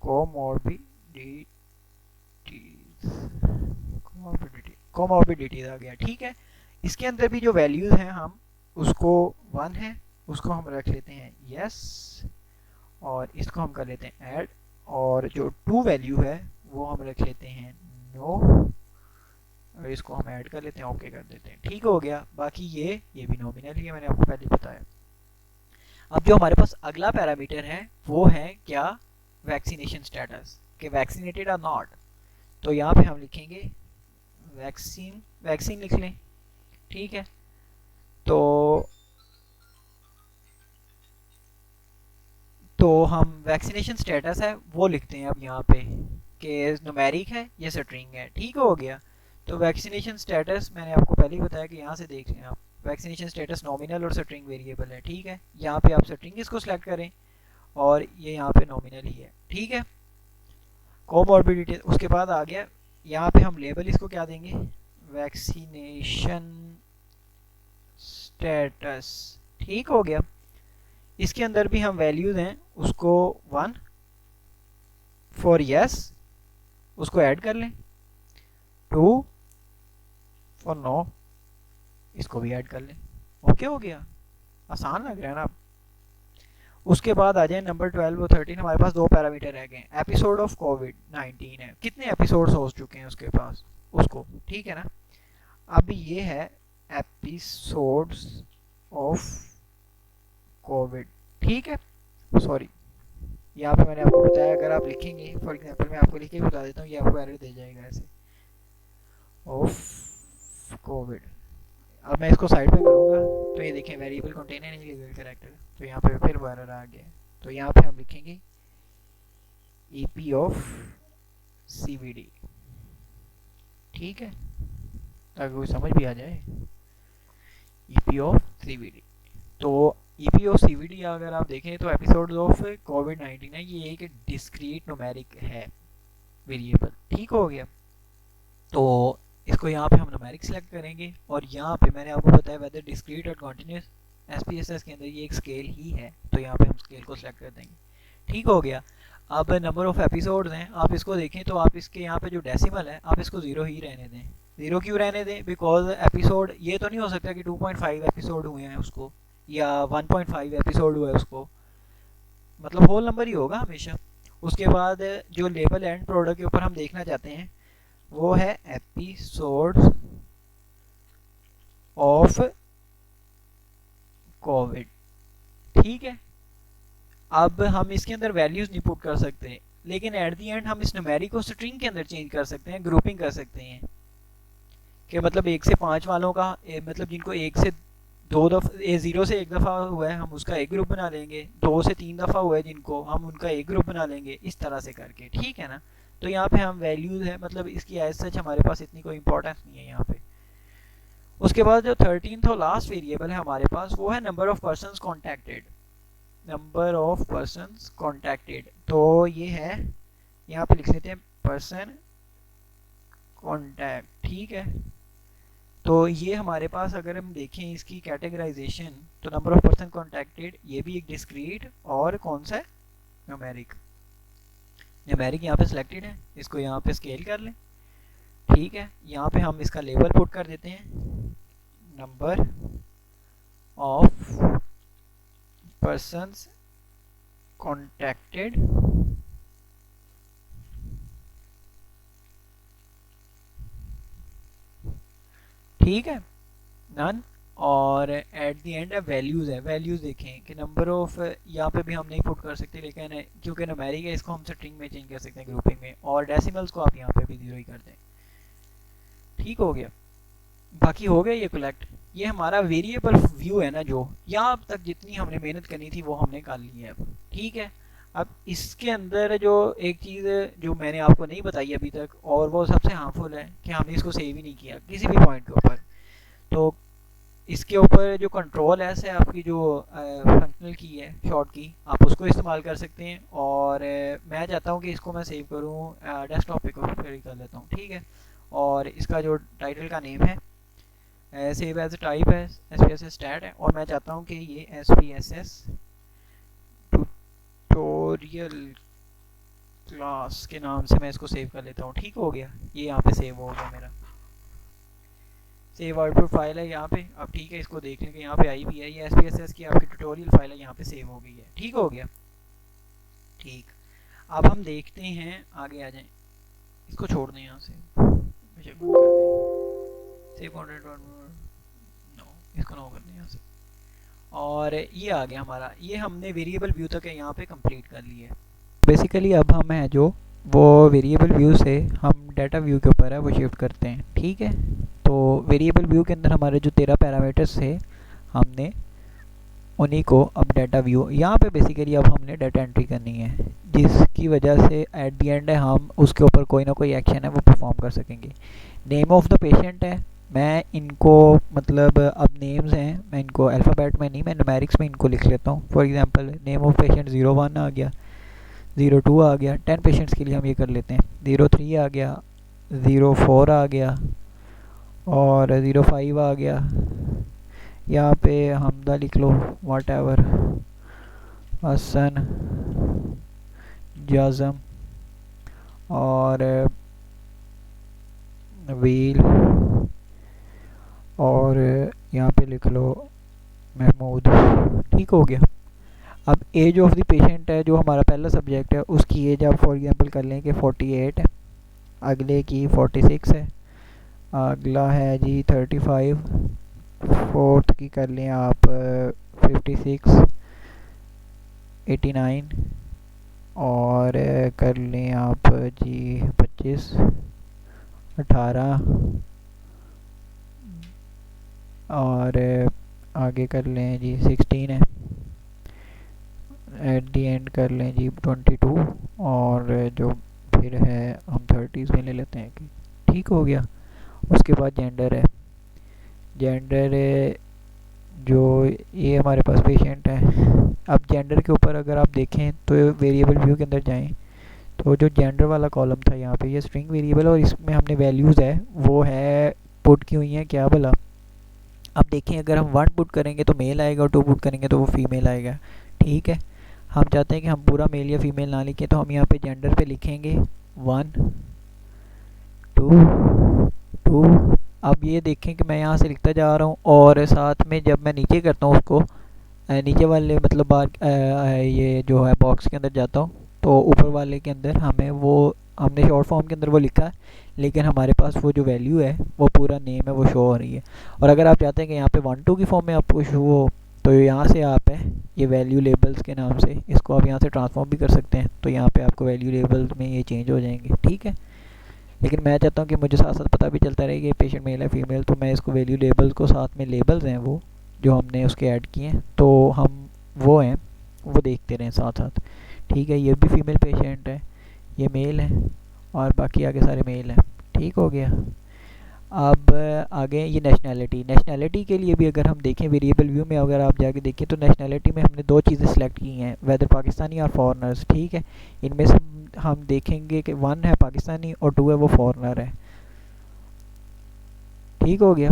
A: कोमॉर्बिडिटीज आ गया, ठीक है। इसके अंदर भी जो वैल्यूज हैं हम उसको 1 है उसको हम रख लेते हैं यस, और इसको हम कर लेते हैं ऐड, और जो 2 वैल्यू है वो हम रख लेते हैं नो, और इसको हम ऐड कर लेते हैं, ओके कर देते हैं, ठीक हो गया। बाकी ये भी नॉमिनल ही है, मैंने आपको पहले बताया। अब जो हमारे पास अगला पैरामीटर है वो है क्या, वैक्सीनेशन स्टेटस, कि वैक्सीनेटेड और नॉट। तो यहाँ पे हम लिखेंगे वैक्सीन, वैक्सीन लिख लें, ठीक है। तो हम वैक्सीनेशन स्टेटस है वो लिखते हैं अब यहाँ पे, कि न्यूमेरिक है या स्ट्रिंग है, ठीक हो गया। तो वैक्सीनेशन स्टेटस मैंने आपको पहले ही बताया कि यहाँ से देख लें आप, वैक्सीनेशन स्टेटस नॉमिनल और स्ट्रिंग वेरिएबल है, ठीक है। यहाँ पे आप स्ट्रिंग इसको सिलेक्ट करें, और ये यहाँ पे नॉमिनल ही है, ठीक है। कोमॉर्बिडिटी उसके बाद आ गया, यहाँ पे हम लेबल इसको क्या देंगे, वैक्सीनेशन स्टेटस, ठीक हो गया। इसके अंदर भी हम वैल्यूज हैं उसको 1 फॉर यस उसको ऐड कर लें, 2 फॉर नो इसको भी ऐड कर लें, ओके हो गया। आसान लग रहा है ना। उसके बाद आ जाए नंबर 12 और 13, हमारे पास 2 पैरामीटर रह गए। एपिसोड ऑफ कोविड-19 है, कितने एपिसोड्स हो चुके हैं उसके पास उसको, ठीक है ना। अब ये है एपिसोड्स ऑफ कोविड, ठीक है। सॉरी, यहाँ पे मैंने आपको बताया अगर आप लिखेंगे, फॉर एग्जांपल मैं आपको लिख के बता देता हूँ, ये आपको एरर दे जाएगा ऐसे, ऑफ कोविड। अब मैं इसको साइड पे करूँगा तो ये देखें वेरिएबल कंटेनर लीगल कैरेक्टर, तो यहाँ पे फिर एरर आ गया। तो यहाँ पे हम लिखेंगे EP ऑफ CVD, ठीक है, ताकि कोई समझ भी आ जाए, EP ऑफ CVD। तो EP ऑफ CVD अगर आप देखें तो एपिसोड ऑफ कोविड-19 है, ये एक डिस्क्रीट न्यूमेरिक है वेरिएबल, ठीक हो गया। तो इसको यहाँ पे हम न्यूमेरिक सेलेक्ट करेंगे, और यहाँ पे मैंने आपको बताया वेदर डिस्क्रीट और कॉन्टिन्यूस, SPSS के अंदर ये एक स्केल ही है, तो यहाँ पे हम स्केल को सिलेक्ट कर देंगे, ठीक हो गया। अब नंबर ऑफ एपिसोड्स हैं, आप इसको देखें तो आप इसके यहाँ पे जो डेसिमल है आप इसको 0 ही रहने दें। 0 क्यों रहने दें, बिकॉज एपिसोड ये तो नहीं हो सकता कि 2.5 एपिसोड हुए हैं उसको, या 1.5 एपिसोड हुआ है उसको, मतलब होल नंबर ही होगा हमेशा। उसके बाद जो लेबल एंड प्रोडक्ट के ऊपर हम देखना चाहते हैं वो है एपिसोड्स ऑफ कोविड, ठीक है। अब हम इसके अंदर वैल्यूज़ नहीं पुट कर सकते, लेकिन एट दी एंड हम इस न्यूमेरिक को स्ट्रिंग के अंदर चेंज कर सकते हैं, ग्रुपिंग कर सकते हैं कि मतलब 1 से 5 वालों का मतलब जिनको 1 से 2 दफ़ा 0 से 1 दफ़ा हुआ है हम उसका एक ग्रुप बना लेंगे, 2 से 3 दफ़ा हुआ है जिनको हम उनका एक ग्रुप बना लेंगे, इस तरह से करके, ठीक है ना। तो यहाँ पे हम वैल्यूज़ है मतलब इसकी एज सच हमारे पास इतनी कोई इंपॉर्टेंस नहीं है यहाँ पे। उसके बाद जो 13th और लास्ट वेरिएबल है हमारे पास वो है number of persons contacted. Number of persons contacted, तो ये है यहाँ पे लिख लेते हैं पर्सन कॉन्टैक्ट, ठीक है। तो ये हमारे पास अगर हम देखें इसकी कैटेगराइजेशन, तो नंबर ऑफ पर्सन कॉन्टैक्टेड ये भी एक डिस्क्रीट और कौन सा है, न्यूमेरिक। न्यूमेरिक यहाँ पे सिलेक्टेड है, इसको यहाँ पे स्केल कर लें, ठीक है। यहाँ पे हम इसका लेबल पुट कर देते हैं नंबर ऑफ पर्सन्स कॉन्टैक्टेड, ठीक है, नन। और एट दी एंड वैल्यूज़ है, वैल्यूज़ देखें कि नंबर ऑफ, यहाँ पे भी हम नहीं पुट कर सकते लेकिन क्योंकि न्यूमेरिक है इसको हम स्ट्रिंग में चेंज कर सकते हैं ग्रुपिंग में, और डेसिमल्स को आप यहाँ पे भी 0 ही कर दें, ठीक हो गया। बाकी हो गया ये कलेक्ट। ये हमारा वेरिएबल व्यू है ना, जो यहाँ अब तक जितनी हमने मेहनत करनी थी वो हमने कर ली है अब, ठीक है। अब इसके अंदर जो एक चीज़ जो मैंने आपको नहीं बताई अभी तक और वो सबसे हार्मफुल है कि हमने इसको सेव ही नहीं किया किसी भी पॉइंट के ऊपर। तो इसके ऊपर जो कंट्रोल एस है आपकी जो फंक्शनल की है शॉर्ट की, आप उसको इस्तेमाल कर सकते हैं। और मैं चाहता हूँ कि इसको मैं सेव करूँ डेस्कटॉप पे कर लेता हूँ, ठीक है। और इसका जो टाइटल का नेम है सेव एज टाइप है SPSS स्टैट है, और मैं चाहता हूँ कि ये SPSS ट्यूटोरियल क्लास के नाम से मैं इसको सेव कर लेता हूँ, ठीक हो गया। ये यहाँ पे सेव हो गया मेरा, सेव आउटपुट फाइल है यहाँ पे। अब ठीक है, इसको देख लें कि यहाँ पे आई भी है, ये SPSS की आपकी ट्यूटोरियल फाइल है यहाँ पे सेव हो गई है, ठीक हो गया। ठीक, अब हम देखते हैं आगे आ जाएं, इसको छोड़ दें यहाँ से, सेव कंटेंट नो, इसको नो कर दें यहाँ से। और ये आ गया हमारा, ये हमने वेरिएबल व्यू तक है यहाँ पे कंप्लीट कर लिया है। बेसिकली अब हम है जो वो वेरिएबल व्यू से हम डाटा व्यू के ऊपर है वो शिफ्ट करते हैं, ठीक है। तो वेरिएबल व्यू के अंदर हमारे जो 13 पैरामीटर्स थे हमने उन्हीं को अब डाटा व्यू, यहाँ पे बेसिकली अब हमने डाटा एंट्री करनी है, जिसकी वजह से एट दी एंड हम उसके ऊपर कोई ना कोई एक्शन है वो परफॉर्म कर सकेंगे। नेम ऑफ द पेशेंट है, मैं इनको मतलब अब नेम्स हैं मैं इनको अल्फ़ाबेट में नहीं, मैं न्यूमेरिक्स में इनको लिख लेता हूँ। For example name of patient 01 आ गया, 02 आ गया, 10 पेशेंट्स के लिए हम ये कर लेते हैं, 03 आ गया, 04 आ गया और 05 आ गया। यहाँ पे हमदा लिख लो, वाट एवर, हसन, जाज़म और व्हील, और यहाँ पे लिख लो महमूद, ठीक हो गया। अब एज ऑफ द पेशेंट है जो हमारा पहला सब्जेक्ट है, उसकी एज आप फॉर एग्जांपल कर लें कि 48 है, अगले की 46 है, अगला है जी 35, फोर्थ की कर लें आप 56, 89 और कर लें आप जी 25, 18 और आगे कर लें जी 16 है, एट दी एंड कर लें जी 22 और जो फिर है हम 30s में ले लेते हैं कि ठीक हो गया। उसके बाद जेंडर है, जेंडर जो ये हमारे पास पेशेंट है। अब जेंडर के ऊपर अगर आप देखें तो वेरिएबल व्यू के अंदर जाएं तो जो जेंडर वाला कॉलम था यहाँ पे ये स्ट्रिंग वेरिएबल, और इसमें हमने वैल्यूज़ है वो है पुट की हुई हैं क्या भला। अब देखें अगर हम 1 पुट करेंगे तो मेल आएगा और 2 पुट करेंगे तो वो फीमेल आएगा, ठीक है। हम चाहते हैं कि हम पूरा मेल या फीमेल ना लिखें, तो हम यहाँ पे जेंडर पे लिखेंगे 1 2 2। अब ये देखें कि मैं यहाँ से लिखता जा रहा हूँ और साथ में जब मैं नीचे करता हूँ उसको नीचे वाले मतलब बार ये जो है बॉक्स के अंदर जाता हूँ तो ऊपर वाले के अंदर हमें वो हमने शॉर्ट फॉर्म के अंदर वो लिखा है, लेकिन हमारे पास वो जो वैल्यू है वो पूरा नेम है वो शो हो रही है। और अगर आप चाहते हैं कि यहाँ पे 1 2 की फॉर्म में आपको शो हो तो यहाँ से आप है ये वैल्यू लेबल्स के नाम से इसको आप यहाँ से ट्रांसफॉर्म भी कर सकते हैं, तो यहाँ पे आपको वैल्यू लेबल्स में ये चेंज हो जाएंगे, ठीक है। लेकिन मैं चाहता हूँ कि मुझे साथ साथ पता भी चलता रहे कि पेशेंट मेल है फीमेल, तो मैं इसको वैल्यू लेबल्स को साथ में लेबल्स हैं वो जो हमने उसके ऐड किए हैं, तो हम वो हैं वो देखते रहें साथ साथ, ठीक है। ये भी फीमेल पेशेंट है, ये मेल है और बाकी आगे सारे मेल हैं, ठीक हो गया। अब आगे ये नेशनैलिटी के लिए भी अगर हम देखें वेरिएबल व्यू में, अगर आप जाके देखें तो नेशनैलिटी में हमने दो चीज़ें सिलेक्ट की हैं, वेदर पाकिस्तानी और फॉरेनर्स, ठीक है। इनमें से हम देखेंगे कि 1 है पाकिस्तानी और 2 है वो फॉरेनर है, ठीक हो गया।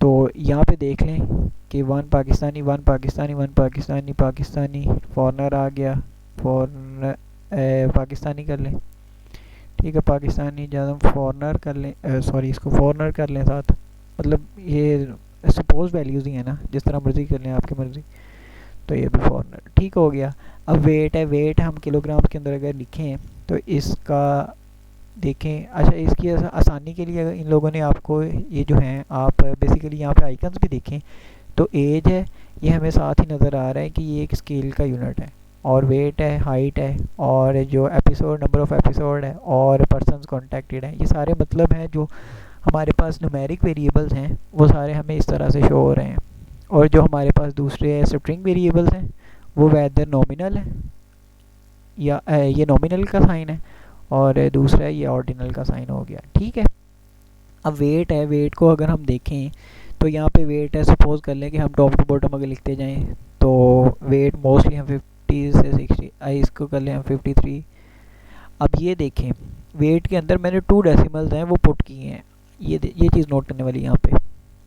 A: तो यहाँ पे देख लें कि 1 पाकिस्तानी 1 पाकिस्तानी 1 पाकिस्तानी पाकिस्तानी फॉरेनर आ गया, फॉरेनर पाकिस्तानी कर लें, ठीक है। पाकिस्तानी ज़्यादा फॉरेनर कर लें, सॉरी इसको फॉरेनर कर लें साथ, मतलब ये सपोज वैल्यूज़ ही है ना, जिस तरह मर्ज़ी कर लें आपकी मर्ज़ी, तो ये भी फॉरेनर, ठीक हो गया। अब वेट है, वेट हम किलोग्राम के अंदर अगर लिखें तो इसका देखें, अच्छा इसकी आसानी के लिए इन लोगों ने आपको ये जो हैं आप बेसिकली यहाँ पे आइकन्स भी देखें तो एज है ये हमें साथ ही नज़र आ रहा है कि ये एक स्केल का यूनिट है, और वेट है, हाइट है, और जो एपिसोड नंबर ऑफ़ एपिसोड है, और पर्सनस कॉन्टेक्टेड है, ये सारे मतलब हैं जो हमारे पास न्यूमेरिक वेरिएबल्स हैं वो सारे हमें इस तरह से शो हो रहे हैं। और जो हमारे पास दूसरे स्ट्रिंग वेरिएबल्स हैं वो वेदर नॉमिनल है या ये नॉमिनल का साइन है, और दूसरा ये ऑर्डिनल का साइन हो गया, ठीक है। अब वेट है, वेट को अगर हम देखें तो यहाँ पे वेट है, सपोज कर लें कि हम टॉप टू बॉटम अगर लिखते जाएं तो वेट मोस्टली हम 50 से 60, इसको कर लें हम 53। अब ये देखें वेट के अंदर मैंने 2 डेसिमल्स हैं वो पुट किए हैं, ये चीज़ नोट करने वाली यहाँ पे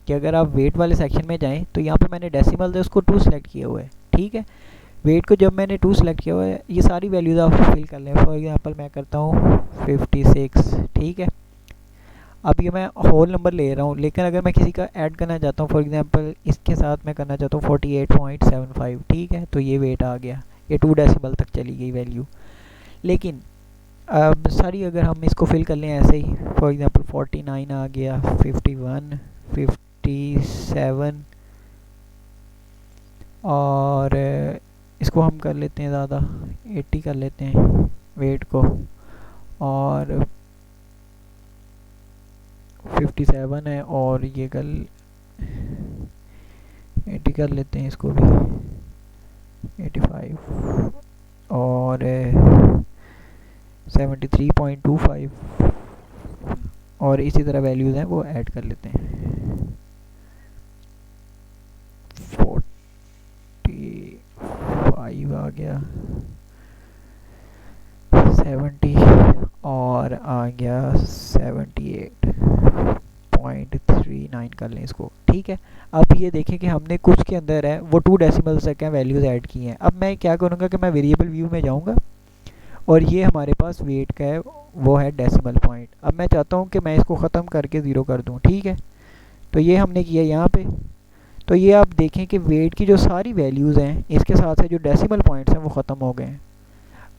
A: कि अगर आप वेट वाले सेक्शन में जाएं तो यहाँ पे मैंने डेसिमल्स है उसको 2 सेलेक्ट किए हुए हैं, ठीक है। वेट को जब मैंने 2 सेलेक्ट किया हुआ है, ये सारी वैल्यूज़ आप फिल कर लें, फॉर एग्जांपल मैं करता हूँ 56, ठीक है। अब ये मैं होल नंबर ले रहा हूँ, लेकिन अगर मैं किसी का ऐड करना चाहता हूँ, फॉर एग्जांपल इसके साथ मैं करना चाहता हूँ 48.75, ठीक है, तो ये वेट आ गया, ये 2 डेसिमल तक चली गई वैल्यू। लेकिन अब सारी अगर हम इसको फिल कर लें ऐसे ही, फॉर एग्जांपल 49 आ गया, 51, 57, और इसको हम कर लेते हैं ज़्यादा 80 कर लेते हैं वेट को, और 57 है, और ये कल 80 कर लेते हैं इसको भी 85, और 73.25, और इसी तरह वैल्यूज़ हैं वो ऐड कर लेते हैं 45 आ गया, 70 और आ गया 78.39 कर लें इसको, ठीक है। अब ये देखें कि हमने कुछ के अंदर है वो 2 डेसिमल्स तक हैं वैल्यूज़ ऐड की हैं। अब मैं क्या करूँगा कि मैं वेरिएबल व्यू में जाऊँगा और ये हमारे पास वेट का है वो है डेसिमल पॉइंट। अब मैं चाहता हूँ कि मैं इसको ख़त्म करके 0 कर दूँ, ठीक है। तो ये हमने किया यहाँ पे, तो ये आप देखें कि वेट की जो सारी वैल्यूज़ हैं इसके साथ से जो डेसिमल पॉइंट्स हैं वो ख़त्म हो गए हैं।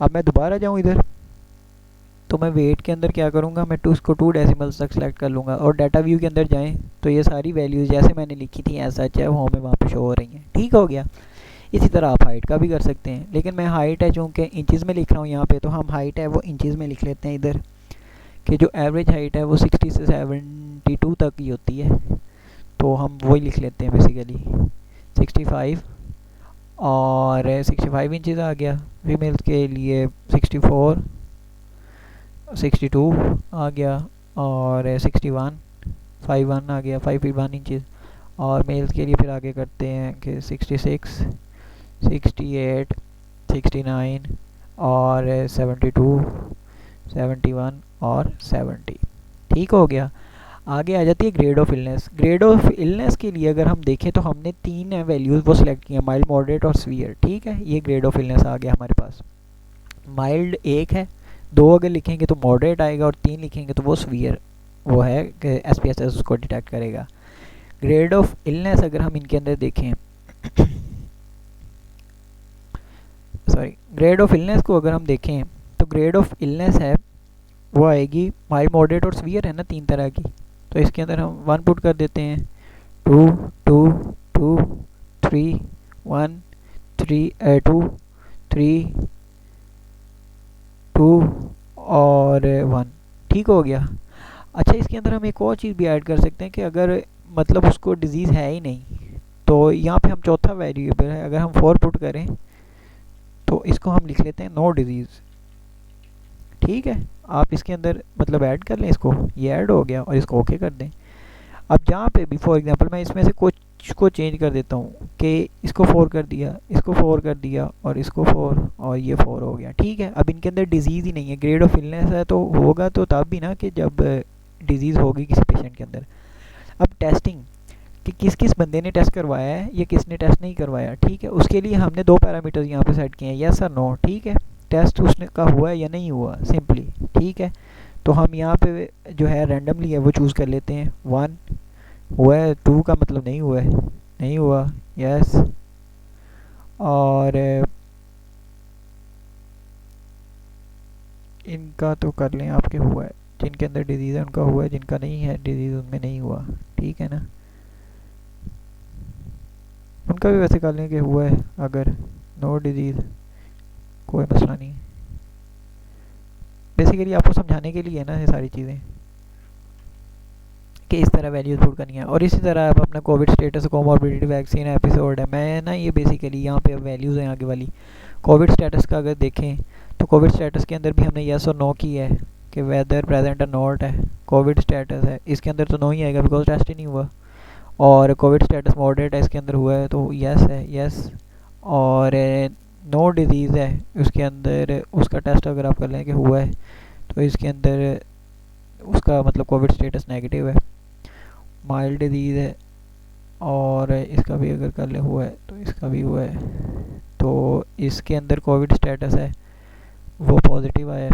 A: अब मैं दोबारा जाऊँ इधर तो मैं वेट के अंदर क्या करूँगा, मैं उसको 2 डेसिमल्स तक सेलेक्ट कर लूँगा, और डाटा व्यू के अंदर जाएँ तो ये सारी वैल्यूज़ जैसे मैंने लिखी थी ऐसा है वो हमें वहाँ पे शो हो रही हैं, ठीक हो गया। इसी तरह आप हाइट का भी कर सकते हैं, लेकिन मैं हाइट है चूँकि इंचज़ में लिख रहा हूँ यहाँ पे, तो हम हाइट है वो इंचज़ में लिख लेते हैं इधर, कि जो एवरेज हाइट है वो 60 से 72 तक ही होती है, तो हम वही लिख लेते हैं बेसिकली 65, और 65 इंचज़ आ गया। फीमेल्स के लिए 64, 62 आ गया, और 61, 51 आ गया, 5 फीट 1 इंचज़। और मेल्स के लिए फिर आगे करते हैं कि 66, 68, 69 और 72, 71 और 70, ठीक हो गया। आगे आ जाती है grade of illness. Grade of illness के लिए अगर हम देखें तो हमने 3 वैल्यूज़ वो सिलेक्ट की हैं, माइल्ड, मॉडरेट और सीवियर, ठीक है। ये ग्रेड ऑफ इलनेस आ गया हमारे पास। माइल्ड 1 है, 2 अगर लिखेंगे तो मॉडरेट आएगा, और 3 लिखेंगे तो वो सीवियर वो है SPSS उसको डिटेक्ट करेगा। ग्रेड ऑफ इलनेस अगर हम इनके अंदर देखें सॉरी ग्रेड ऑफ इलनेस को अगर हम देखें तो ग्रेड ऑफ इलनेस है वो आएगी माइल्ड, मॉडरेट और सीवियर है ना 3 तरह की, तो इसके अंदर हम 1 पुट कर देते हैं, 2, 2 2 3 1 3 2 3 2 और 1। ठीक हो गया। अच्छा, इसके अंदर हम एक और चीज़ भी ऐड कर सकते हैं कि अगर मतलब उसको डिज़ीज़ है ही नहीं, तो यहाँ पे हम चौथा वेरिएबल है, अगर हम 4 पुट करें तो इसको हम लिख लेते हैं नो डिज़ीज़। ठीक है, आप इसके अंदर मतलब ऐड कर लें इसको, ये ऐड हो गया और इसको ओके कर दें। अब जहाँ पे भी फॉर एग्जांपल मैं इसमें से कुछ को चेंज कर देता हूँ कि इसको 4 कर दिया, इसको 4 कर दिया और इसको 4 और ये 4 हो गया। ठीक है, अब इनके अंदर डिजीज़ ही नहीं है, ग्रेड ऑफ इलनेस है, तो होगा तो तब भी ना कि जब डिजीज़ होगी किसी पेशेंट के अंदर। अब टेस्टिंग कि किस किस बंदे ने टेस्ट करवाया है या किसने टेस्ट नहीं करवाया। ठीक है, उसके लिए हमने दो पैरामीटर्स यहाँ पे सेट किए हैं, यस और नो। ठीक है, टेस्ट उसने का हुआ है या नहीं हुआ सिंपली। ठीक है, तो हम यहाँ पे जो है रैंडमली है वो चूज़ कर लेते हैं। 1 हुआ है, 2 का मतलब नहीं हुआ है, नहीं हुआ, यस। और इनका तो कर लें आपके हुआ है, जिनके अंदर डिजीज़ है उनका हुआ है, जिनका नहीं है डिजीज़ उनमें नहीं हुआ। ठीक है ना, उनका भी वैसे कर लें कि हुआ है, अगर नो डिजीज़ कोई मसला नहीं। बेसिकली आपको समझाने के लिए है ना ये सारी चीज़ें कि इस तरह वैल्यूज पुट करनी है। और इसी तरह आप अपना Covid status, comorbidity, vaccine episode है, मैं ना ये बेसिकली यहाँ पे वैल्यूज़ हैं आगे वाली। कोविड स्टेटस का अगर देखें तो कोविड स्टेटस के अंदर भी हमने यस और नो की है कि वेदर प्रेजेंट और नॉट है। कोविड स्टेटस है, इसके अंदर तो नो ही आएगा बिकॉज टेस्ट ही नहीं हुआ। और कोविड स्टेटस मॉडरेट है, इसके अंदर हुआ है तो यस है, यस। और नो डिजीज़ है, उसके अंदर उसका टेस्ट अगर आप कर लें कि हुआ है तो इसके अंदर उसका मतलब कोविड स्टेटस नेगेटिव है। माइल्ड डिजीज़ है और इसका भी अगर कर ले हुआ है तो इसका भी हुआ है, तो इसके अंदर कोविड स्टेटस है वो पॉजिटिव आया है।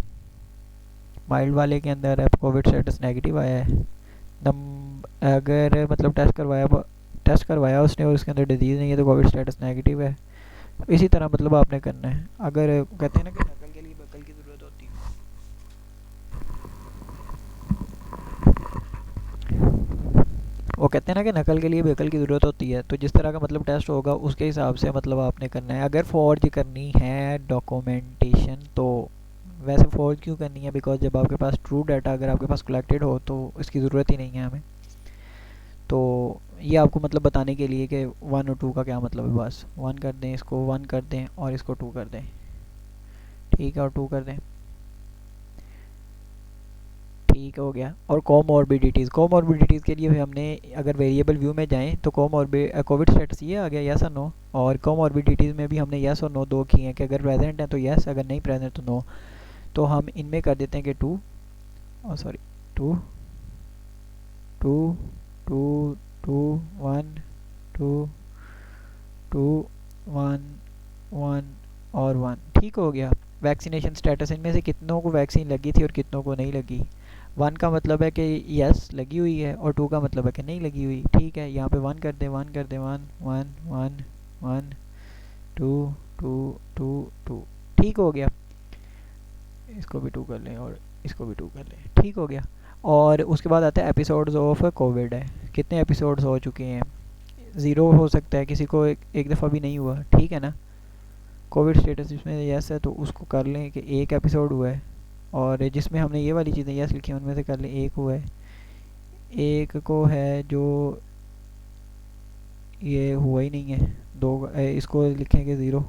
A: माइल्ड वाले के अंदर है कोविड स्टेटस नेगेटिव आया है। अगर मतलब टेस्ट करवाया उसने और उसके अंदर डिजीज़ नहीं है तो कोविड स्टेटस नेगेटिव है। इसी तरह मतलब आपने करना है। अगर कहते हैं ना कि नकल के लिए बकल की ज़रूरत होती है, वो कहते हैं ना कि नकल के लिए बेकल की ज़रूरत होती है, तो जिस तरह का मतलब टेस्ट होगा उसके हिसाब से मतलब आपने करना है। अगर फॉर्ज करनी है डॉक्यूमेंटेशन तो वैसे फॉर्ज क्यों करनी है, बिकॉज जब आपके पास ट्रू डाटा अगर आपके पास कलेक्टेड हो तो इसकी ज़रूरत ही नहीं है हमें। तो ये आपको मतलब बताने के लिए कि 1 और 2 का क्या मतलब है। बस 1 कर दें, इसको 1 कर दें और इसको 2 कर दें। ठीक है, और 2 कर दें, ठीक हो गया। और कोमॉर्बिडिटीज़ के लिए भी हमने अगर वेरिएबल व्यू में जाएं तो कोविड स्टेटस ये आ गया यस और नो। और कोमॉर्बिडिटीज़ में भी हमने यस और नो दो किए हैं कि अगर प्रेजेंट है तो यस, अगर नहीं प्रेजेंट तो नो। तो हम इनमें कर देते हैं कि 2 सॉरी 2 2 2 2 1 2 2 1 1 और 1। ठीक हो गया। वैक्सीनेशन स्टेटस, इनमें से कितनों को वैक्सीन लगी थी और कितनों को नहीं लगी। 1 का मतलब है कि यस लगी हुई है और 2 का मतलब है कि नहीं लगी हुई। ठीक है, यहाँ पे 1 कर दें, 1 कर दें, 1 1 1 1 2 2 2 2। ठीक हो गया, इसको भी 2 कर लें और इसको भी 2 कर लें। ठीक हो गया। और उसके बाद आता है एपिसोड्स ऑफ कोविड है, कितने एपिसोड्स हो चुके हैं। 0 हो सकता है, किसी को एक दफ़ा भी नहीं हुआ। ठीक है ना, कोविड स्टेटस जिसमें यस है तो उसको कर लें कि एक एपिसोड हुआ है। और जिसमें हमने ये वाली चीज़ें यस लिखी हैं उनमें से कर लें एक हुआ है। एक को है जो ये हुआ ही नहीं है, इसको लिखेंगे 0।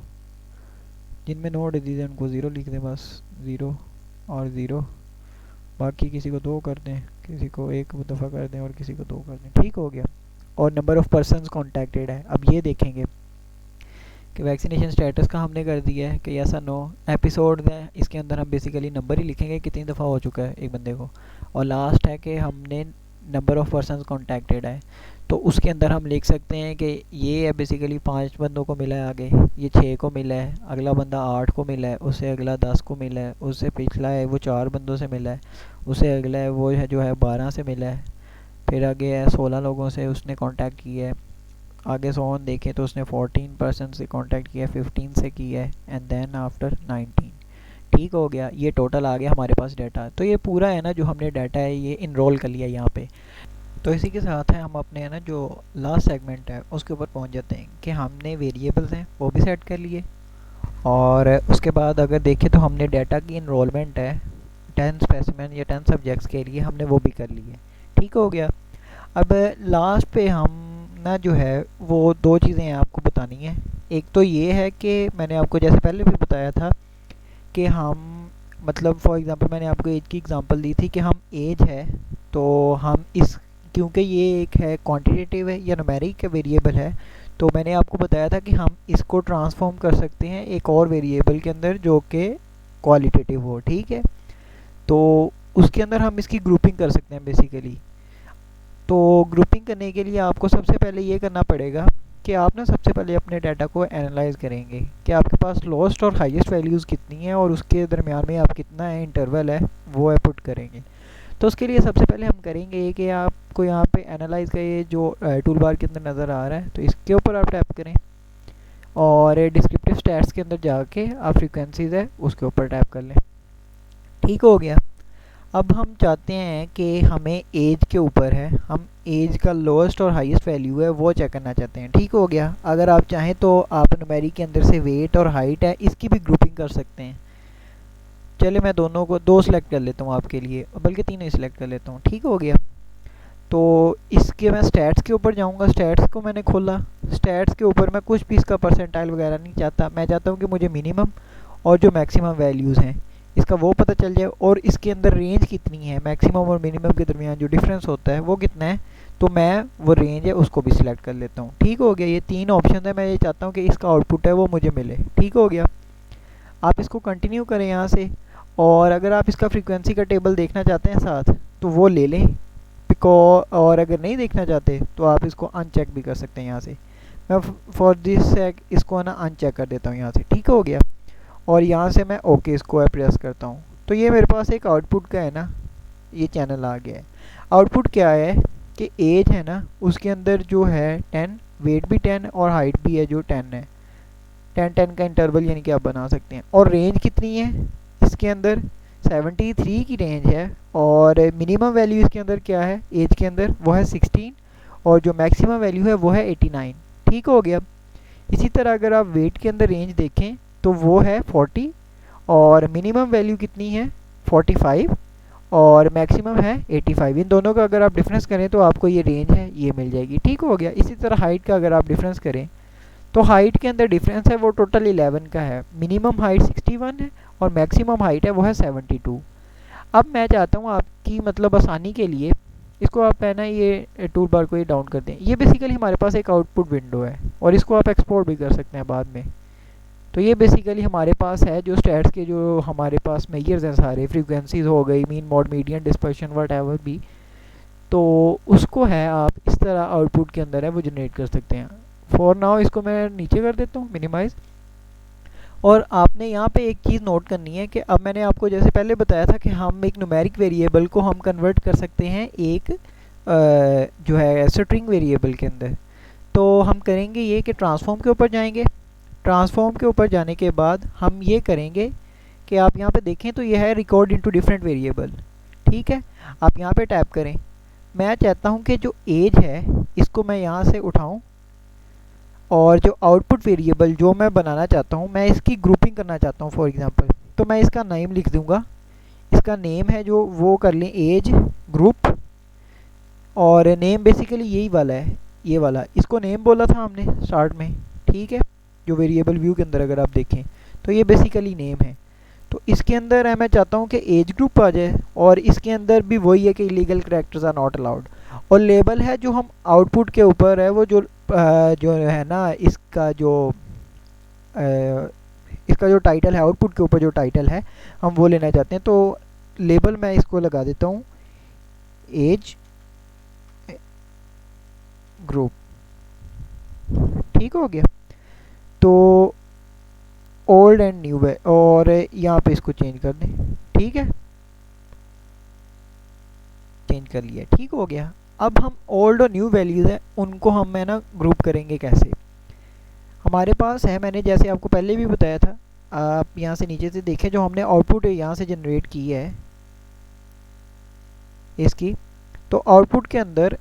A: जिनमें नो डिजीज़ है उनको 0 लिख दें, बस 0 और 0। बाकी किसी को 2 कर दें, किसी को एक दफ़ा कर दें और किसी को 2 कर दें। ठीक हो गया। और नंबर ऑफ़ पर्सनस कॉन्टैक्टेड है। अब ये देखेंगे कि वैक्सीनेशन स्टेटस का हमने कर दिया है कि यस और नो। एपिसोड है, इसके अंदर हम बेसिकली नंबर ही लिखेंगे कितनी दफ़ा हो चुका है एक बंदे को। और लास्ट है कि हमने नंबर ऑफ़ पर्सनस कॉन्टैक्टेड है, तो उसके अंदर हम लिख सकते हैं कि ये है बेसिकली 5 बंदों को मिला है, आगे ये 6 को मिला है, अगला बंदा 8 को मिला है, उससे अगला 10 को मिला है, उससे पिछला है वो 4 बंदों से मिला है, उससे अगला है वो है जो है 12 से मिला है, फिर आगे है 16 लोगों से उसने कांटेक्ट किया है, आगे सोन देखें तो उसने 14% से कांटेक्ट किया है, 15 से किया है एंड देन आफ्टर 19। ठीक हो गया, ये टोटल आ गया हमारे पास डाटा। तो ये पूरा है ना जो हमने डाटा है ये इनरोल कर लिया यहाँ पे। तो इसी के साथ है हम अपने है ना जो लास्ट सेगमेंट है उसके ऊपर पहुंच जाते हैं कि हमने वेरिएबल्स हैं वो भी सेट कर लिए, और उसके बाद अगर देखें तो हमने डाटा की इनरोलमेंट है 10 स्पेसिमेन या 10 सब्जेक्ट्स के लिए हमने वो भी कर ली है। ठीक हो गया। अब लास्ट पे हम ना जो है वो दो चीज़ें आपको बतानी है। एक तो ये है कि मैंने आपको जैसे पहले भी बताया था कि हम मतलब फॉर एग्ज़ाम्पल मैंने आपको एज की एग्ज़ाम्पल दी थी कि हम एज है तो हम इस क्योंकि ये एक है क्वांटिटेटिव है या न्यूमेरिक वेरिएबल है, तो मैंने आपको बताया था कि हम इसको ट्रांसफॉर्म कर सकते हैं एक और वेरिएबल के अंदर जो कि क्वालिटेटिव हो। ठीक है, तो उसके अंदर हम इसकी ग्रुपिंग कर सकते हैं बेसिकली। तो ग्रुपिंग करने के लिए आपको सबसे पहले ये करना पड़ेगा कि आप ना सबसे पहले अपने डाटा को एनालाइज करेंगे कि आपके पास लोएस्ट और हाईएस्ट वैल्यूज़ कितनी है और उसके दरमियान में आप कितना है इंटरवल है वो है पुट करेंगे। तो उसके लिए सबसे पहले हम करेंगे ये कि आपको यहाँ पे एनालाइज का ये जो टूल बार के अंदर नज़र आ रहा है तो इसके ऊपर आप टैप करें, और डिस्क्रिप्टिव स्टैट्स के अंदर जाके आप फ्रीक्वेंसीज है उसके ऊपर टैप कर लें। ठीक हो गया। अब हम चाहते हैं कि हमें एज के ऊपर है, हम एज का लोएस्ट और हाईएस्ट वैल्यू है वो चेक करना चाहते हैं। ठीक हो गया। अगर आप चाहें तो आप न्यूमेरिक के अंदर से वेट और हाइट है इसकी भी ग्रुपिंग कर सकते हैं। चले मैं दोनों को दो सिलेक्ट कर लेता हूँ आपके लिए, बल्कि तीनों ही सिलेक्ट कर लेता हूँ। ठीक हो गया। तो इसके मैं स्टैट्स के ऊपर जाऊँगा, स्टैट्स को मैंने खोला। स्टैट्स के ऊपर मैं कुछ भी इसका परसेंटाइल वगैरह नहीं चाहता, मैं चाहता हूँ कि मुझे मिनिमम और जो मैक्सिमम वैल्यूज़ हैं इसका वो पता चल जाए, और इसके अंदर रेंज कितनी है, मैक्सिमम और मिनिमम के दरमियान जो डिफरेंस होता है वो कितना है, तो मैं वो रेंज है उसको भी सिलेक्ट कर लेता हूँ। ठीक हो गया। ये तीन ऑप्शन है, मैं ये चाहता हूँ कि इसका आउटपुट है वो मुझे मिले। ठीक हो गया। आप इसको कंटिन्यू करें यहाँ से, और अगर आप इसका फ्रीक्वेंसी का टेबल देखना चाहते हैं साथ तो वो ले लें पिको, और अगर नहीं देखना चाहते तो आप इसको अनचेक भी कर सकते हैं यहाँ से। मैं फॉर दिस इसको ना अनचेक कर देता हूँ यहाँ से। ठीक हो गया। और यहाँ से मैं ओके इसको प्रेस करता हूँ तो ये मेरे पास एक आउटपुट का है ना ये चैनल आ गया है। आउटपुट क्या है कि एज है ना उसके अंदर जो है 10, वेट भी 10 और हाइट भी है जो 10 है, 10-10 का इंटरवल यानी कि आप बना सकते हैं। और रेंज कितनी है इसके अंदर 73 की रेंज है, और मिनिमम वैल्यू इसके अंदर क्या है एज के अंदर वो है 16, और जो मैक्सिमम वैल्यू है वो है 89। ठीक हो गया। इसी तरह अगर आप वेट के अंदर रेंज देखें तो वो है 40, और मिनिमम वैल्यू कितनी है 45, और मैक्सिमम है 85। इन दोनों का अगर आप डिफरेंस करें तो आपको ये रेंज है ये मिल जाएगी। ठीक हो गया। इसी तरह हाइट का अगर आप डिफरेंस करें तो हाइट के अंदर डिफरेंस है वो टोटल 11 का है, मिनिमम हाइट 61 है और मैक्सिमम हाइट है वो है 72। अब मैं चाहता हूँ आपकी मतलब आसानी के लिए इसको आप है ना ये टूल बार को ये डाउन कर दें। ये बेसिकली हमारे पास एक आउटपुट विंडो है और इसको आप एक्सपोर्ट भी कर सकते हैं बाद में। तो ये बेसिकली हमारे पास है जो स्टैट्स के जो हमारे पास मेजर्स हैं सारे, फ्रीक्वेंसीज हो गई, mean mode median dispersion what ever भी, तो उसको है आप इस तरह आउटपुट के अंदर है वो जनरेट कर सकते हैं। फॉर नाउ इसको मैं नीचे कर देता हूँ मिनिमाइज। और आपने यहाँ पे एक चीज़ नोट करनी है कि अब मैंने आपको जैसे पहले बताया था कि हम एक न्यूमेरिक वेरिएबल को हम कन्वर्ट कर सकते हैं एक जो है स्ट्रिंग वेरिएबल के अंदर। तो हम करेंगे ये कि ट्रांसफॉर्म के ऊपर जाएंगे। ट्रांसफॉर्म के ऊपर जाने के बाद हम ये करेंगे कि आप यहाँ पे देखें तो ये है रिकॉर्ड इनटू डिफरेंट वेरिएबल। ठीक है, आप यहाँ पे टैप करें। मैं चाहता हूँ कि जो एज है इसको मैं यहाँ से उठाऊँ, और जो आउटपुट वेरिएबल जो मैं बनाना चाहता हूँ मैं इसकी ग्रुपिंग करना चाहता हूँ फॉर एग्जांपल, तो मैं इसका नेम लिख दूँगा। इसका नेम है जो वो कर लें एज ग्रुप, और नेम बेसिकली यही वाला है, ये वाला इसको नेम बोला था हमने स्टार्ट में। ठीक है, जो वेरिएबल व्यू के अंदर अगर आप देखें तो ये बेसिकली नेम है। तो इसके अंदर है मैं चाहता हूँ कि एज ग्रुप आ जाए, और इसके अंदर भी वही है कि illegal characters are not allowed. और लेबल है जो हम आउटपुट के ऊपर है वो जो है ना इसका जो टाइटल है आउटपुट के ऊपर जो टाइटल है हम वो लेना चाहते हैं। तो लेबल मैं इसको लगा देता हूँ एज ग्रुप। ठीक हो गया। तो ओल्ड एंड न्यू है, और यहाँ पे इसको चेंज कर दें। ठीक है, चेंज कर लिया। ठीक हो गया। अब हम ओल्ड और न्यू वैल्यूज़ हैं उनको हम है ना ग्रुप करेंगे कैसे। हमारे पास है, मैंने जैसे आपको पहले भी बताया था, आप यहाँ से नीचे से देखें जो हमने आउटपुट यहाँ से जनरेट की है इसकी, तो आउटपुट के अंदर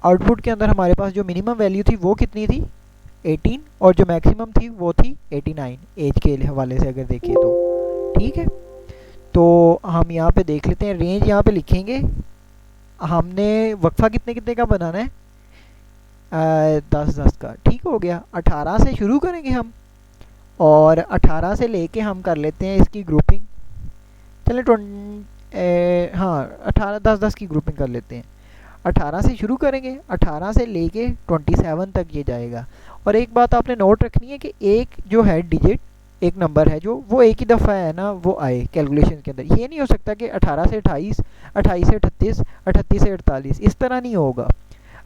A: आउटपुट के अंदर हमारे पास जो मिनिमम वैल्यू थी वो कितनी थी 18, और जो मैक्सिमम थी वो थी 89 एज के हवाले से अगर देखें तो। ठीक है, तो हम यहाँ पे देख लेते हैं, रेंज यहाँ पे लिखेंगे। हमने वक्फा कितने कितने का बनाना है, 10-10 का। ठीक हो गया, 18 से शुरू करेंगे हम, और 18 से लेके हम कर लेते हैं इसकी ग्रुपिंग। चले हाँ 18-10-10 की ग्रुपिंग कर लेते हैं। 18 से शुरू करेंगे, 18 से लेके 27 तक ये जाएगा। और एक बात आपने नोट रखनी है कि एक जो है डिजिट, एक नंबर है जो, वो एक ही दफ़ा है ना वो आए कैलकुलेशन के अंदर। ये नहीं हो सकता कि 18 से 28, 28 से 38, 38 से 48, इस तरह नहीं होगा।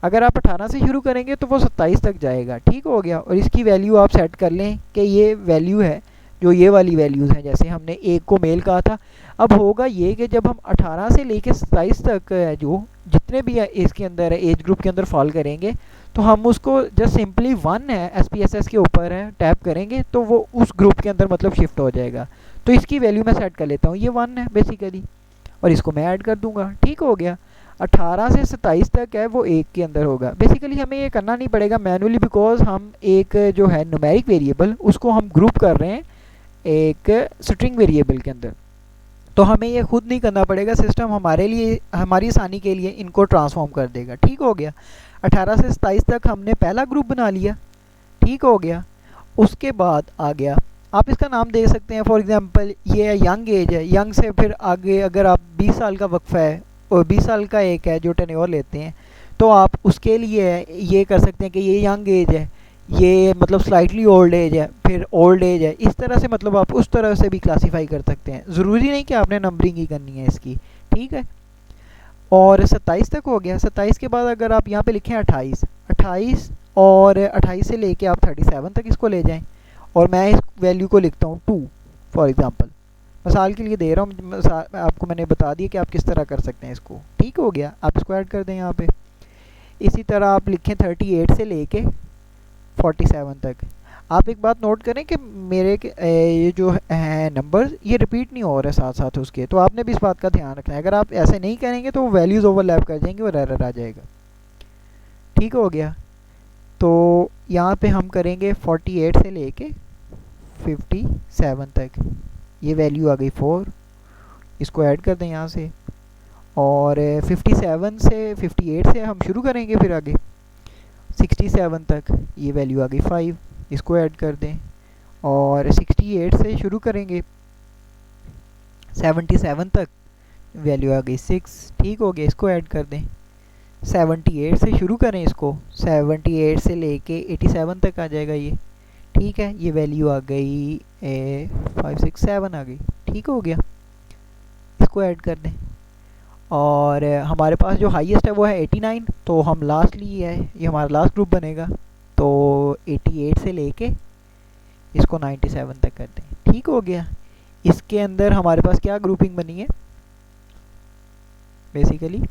A: अगर आप 18 से शुरू करेंगे तो वो 27 तक जाएगा। ठीक हो गया, और इसकी वैल्यू आप सेट कर लें कि ये वैल्यू है जो ये वाली वैल्यूज़ हैं, जैसे हमने एक को मेल कहा था। अब होगा ये कि जब हम 18 से लेके 27 तक जो जितने भी इसके अंदर है एज ग्रुप के अंदर फॉल करेंगे, तो हम उसको जस्ट सिंपली 1 है SPSS के ऊपर है टैप करेंगे तो वो उस ग्रुप के अंदर मतलब शिफ्ट हो जाएगा। तो इसकी वैल्यू मैं सेट कर लेता हूँ, ये 1 है बेसिकली, और इसको मैं ऐड कर दूंगा। ठीक हो गया, 18 से 27 तक है वो एक के अंदर होगा। बेसिकली हमें ये करना नहीं पड़ेगा मैनुअली, बिकॉज हम एक जो है न्यूमेरिक वेरिएबल उसको हम ग्रुप कर रहे हैं एक स्ट्रिंग वेरिएबल के अंदर, तो हमें ये खुद नहीं करना पड़ेगा, सिस्टम हमारे लिए हमारी आसानी के लिए इनको ट्रांसफॉर्म कर देगा। ठीक हो गया, 18 से 27 तक हमने पहला ग्रुप बना लिया। ठीक हो गया, उसके बाद आ गया, आप इसका नाम दे सकते हैं, फॉर एग्जांपल ये यंग एज है, यंग से फिर आगे अगर आप 20 साल का वक्फा है और 20 साल का एक है जो टेन्योर लेते हैं, तो आप उसके लिए ये कर सकते हैं कि ये यंग एज है, ये मतलब स्लाइटली ओल्ड एज है, फिर ओल्ड एज है, इस तरह से मतलब आप उस तरह से भी क्लासीफाई कर सकते हैं। ज़रूरी नहीं कि आपने नंबरिंग ही करनी है इसकी। ठीक है, और 27 तक हो गया। 27 के बाद अगर आप यहाँ पे लिखें 28, 28 और 28 से लेके आप 37 तक इसको ले जाएं, और मैं इस वैल्यू को लिखता हूँ 2 फॉर एग्ज़ाम्पल, मिसाल के लिए दे रहा हूँ, आपको मैंने बता दिया कि आप किस तरह कर सकते हैं इसको। ठीक हो गया, आप इसको ऐड कर दें यहाँ पे। इसी तरह आप लिखें 38 से लेके 47 तक। आप एक बात नोट करें कि मेरे ये जो है नंबर ये रिपीट नहीं हो रहा है साथ साथ उसके, तो आपने भी इस बात का ध्यान रखना है। अगर आप ऐसे नहीं करेंगे तो वैल्यूज़ ओवरलैप कर जाएंगे और एरर आ जाएगा। ठीक हो गया, तो यहाँ पे हम करेंगे 48 से लेके 57 तक, ये वैल्यू आ गई 4, इसको ऐड कर दें यहाँ से। और 57 से 58 से हम शुरू करेंगे, फिर आगे 67 तक ये वैल्यू आ गई 5, इसको ऐड कर दें। और 68 से शुरू करेंगे 77 तक, वैल्यू आ गई 6। ठीक हो गया, इसको ऐड कर दें। 78 से शुरू करें इसको, 78 से लेके 87 तक आ जाएगा ये। ठीक है, ये वैल्यू आ गई 5 6 7 आ गई। ठीक हो गया, इसको ऐड कर दें। और हमारे पास जो हाईएस्ट है वो है 89, तो हम लास्ट लिए है, ये हमारा लास्ट ग्रुप बनेगा। तो 88 से लेके इसको 97 तक कर दें। ठीक हो गया, इसके अंदर हमारे पास क्या ग्रुपिंग बनी है बेसिकली,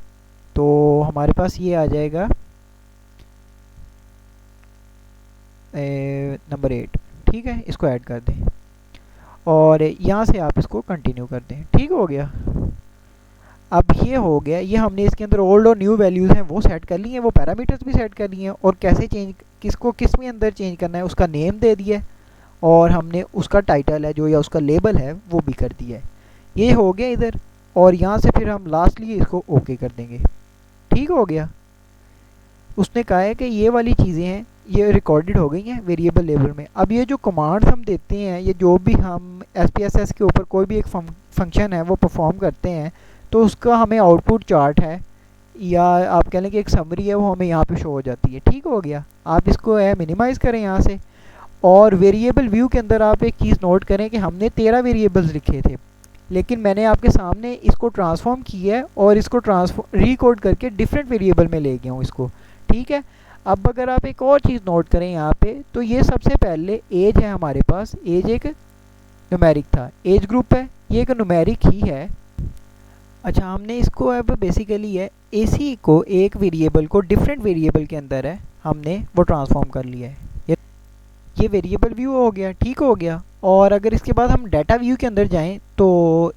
A: तो हमारे पास ये आ जाएगा नंबर 8। ठीक है, इसको ऐड कर दें और यहाँ से आप इसको कंटिन्यू कर दें। ठीक हो गया, अब ये हो गया, ये हमने इसके अंदर ओल्ड और न्यू वैल्यूज़ हैं वो सेट कर ली हैं, वो पैरामीटर्स भी सेट कर लिए हैं, और कैसे चेंज, किसको किस में अंदर चेंज करना है उसका नेम दे दिया है, और हमने उसका टाइटल है जो या उसका लेबल है वो भी कर दिया है। ये हो गया इधर, और यहाँ से फिर हम लास्टली इसको ओके कर देंगे। ठीक हो गया, उसने कहा है कि ये वाली चीज़ें हैं ये रिकॉर्डेड हो गई हैं वेरिएबल लेवल में। अब ये जो कमांड्स हम देते हैं, ये जो भी हम SPSS के ऊपर कोई भी एक फंक्शन है वो परफॉर्म करते हैं, तो उसका हमें आउटपुट चार्ट है या आप कह लें कि एक समरी है, वो हमें यहाँ पे शो हो जाती है। ठीक हो गया, आप इसको मिनिमाइज़ करें यहाँ से, और वेरिएबल व्यू के अंदर आप एक चीज़ नोट करें कि हमने 13 वेरिएबल्स लिखे थे, लेकिन मैंने आपके सामने इसको ट्रांसफॉर्म किया है और इसको रिकोड करके डिफरेंट वेरिएबल में ले गया हूँ इसको। ठीक है, अब अगर आप एक और चीज़ नोट करें यहाँ पे, तो ये सबसे पहले एज है हमारे पास, एज एक न्यूमेरिक था, एज ग्रुप है, ये एक न्यूमेरिक ही है। अच्छा, हमने इसको अब बेसिकली है AC को एक वेरिएबल को डिफरेंट वेरिएबल के अंदर है हमने वो ट्रांसफॉर्म कर लिया है, ये वेरिएबल व्यू हो गया। ठीक हो गया, और अगर इसके बाद हम डाटा व्यू के अंदर जाएं तो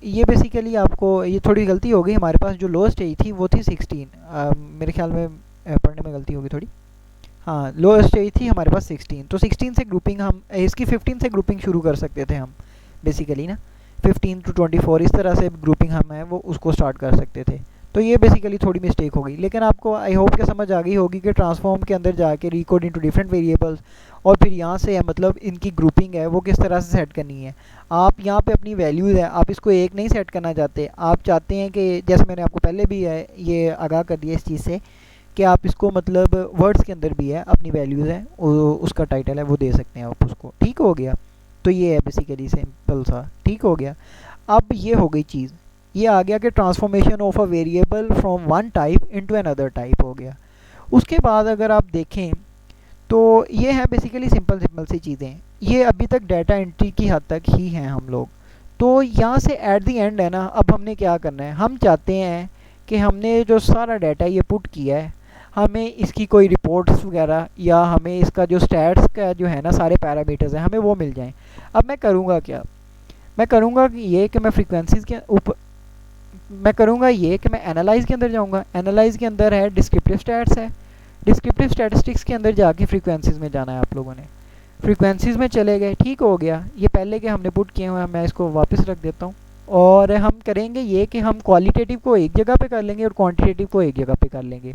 A: ये बेसिकली आपको, ये थोड़ी गलती हो गई, हमारे पास जो लो स्टेज थी वो थी 16, मेरे ख्याल में पढ़ने में गलती होगी थोड़ी। हाँ, लोएस्ट स्टेज थी हमारे पास 16, तो 16 से ग्रुपिंग हम इसकी 15 से ग्रुपिंग शुरू कर सकते थे हम बेसिकली ना, 15 टू 24 इस तरह से ग्रुपिंग हम है वो उसको स्टार्ट कर सकते थे। तो ये बेसिकली थोड़ी मिस्टेक हो गई, लेकिन आपको आई होप के समझ आ गई होगी कि ट्रांसफॉर्म के अंदर जाके रिकोड इनटू डिफरेंट वेरिएबल्स और फिर यहाँ से मतलब इनकी ग्रुपिंग है वो किस तरह से सेट करनी है। आप यहाँ पे अपनी वैल्यूज़ है, आप इसको एक नहीं सेट करना चाहते, आप चाहते हैं कि जैसे मैंने आपको पहले भी है ये आगाह कर दिया इस चीज़ से कि आप इसको मतलब वर्ड्स के अंदर भी है अपनी वैल्यूज़ है उसका टाइटल है वो दे सकते हैं आप उसको। ठीक हो गया, तो ये है बेसिकली सिंपल सा। ठीक हो गया, अब ये हो गई चीज़, ये आ गया कि transformation of a variable from one type into another type हो गया। उसके बाद अगर आप देखें तो ये है बेसिकली सिंपल सिंपल सी चीज़ें, ये अभी तक डाटा एंट्री की हद तक ही हैं हम लोग। तो यहाँ से एट द एंड है ना, अब हमने क्या करना है, हम चाहते हैं कि हमने जो सारा डाटा ये पुट किया है हमें इसकी कोई रिपोर्ट्स वगैरह या हमें इसका जो स्टैट्स का जो है ना सारे पैरामीटर्स हैं हमें वो मिल जाएं। अब मैं करूँगा क्या, मैं करूँगा कि ये कि मैं फ्रीक्वेंसीज़ के ऊपर मैं करूँगा ये कि मैं एनालाइज के अंदर जाऊँगा। एनालाइज के अंदर है डिस्क्रिप्टिव स्टैट्स है, डिस्क्रिप्टिव स्टैटिस्टिक्स के अंदर जाके फ्रीक्वेंसीज़ में जाना है आप लोगों ने। फ्रीक्वेंसीज़ में चले गए, ठीक हो गया, ये पहले के हमने पुट किए हुए हैं, मैं इसको वापस रख देता हूँ। और हम करेंगे ये कि हम क्वालिटेटिव को एक जगह पे कर लेंगे और क्वांटिटेटिव को एक जगह पे कर लेंगे।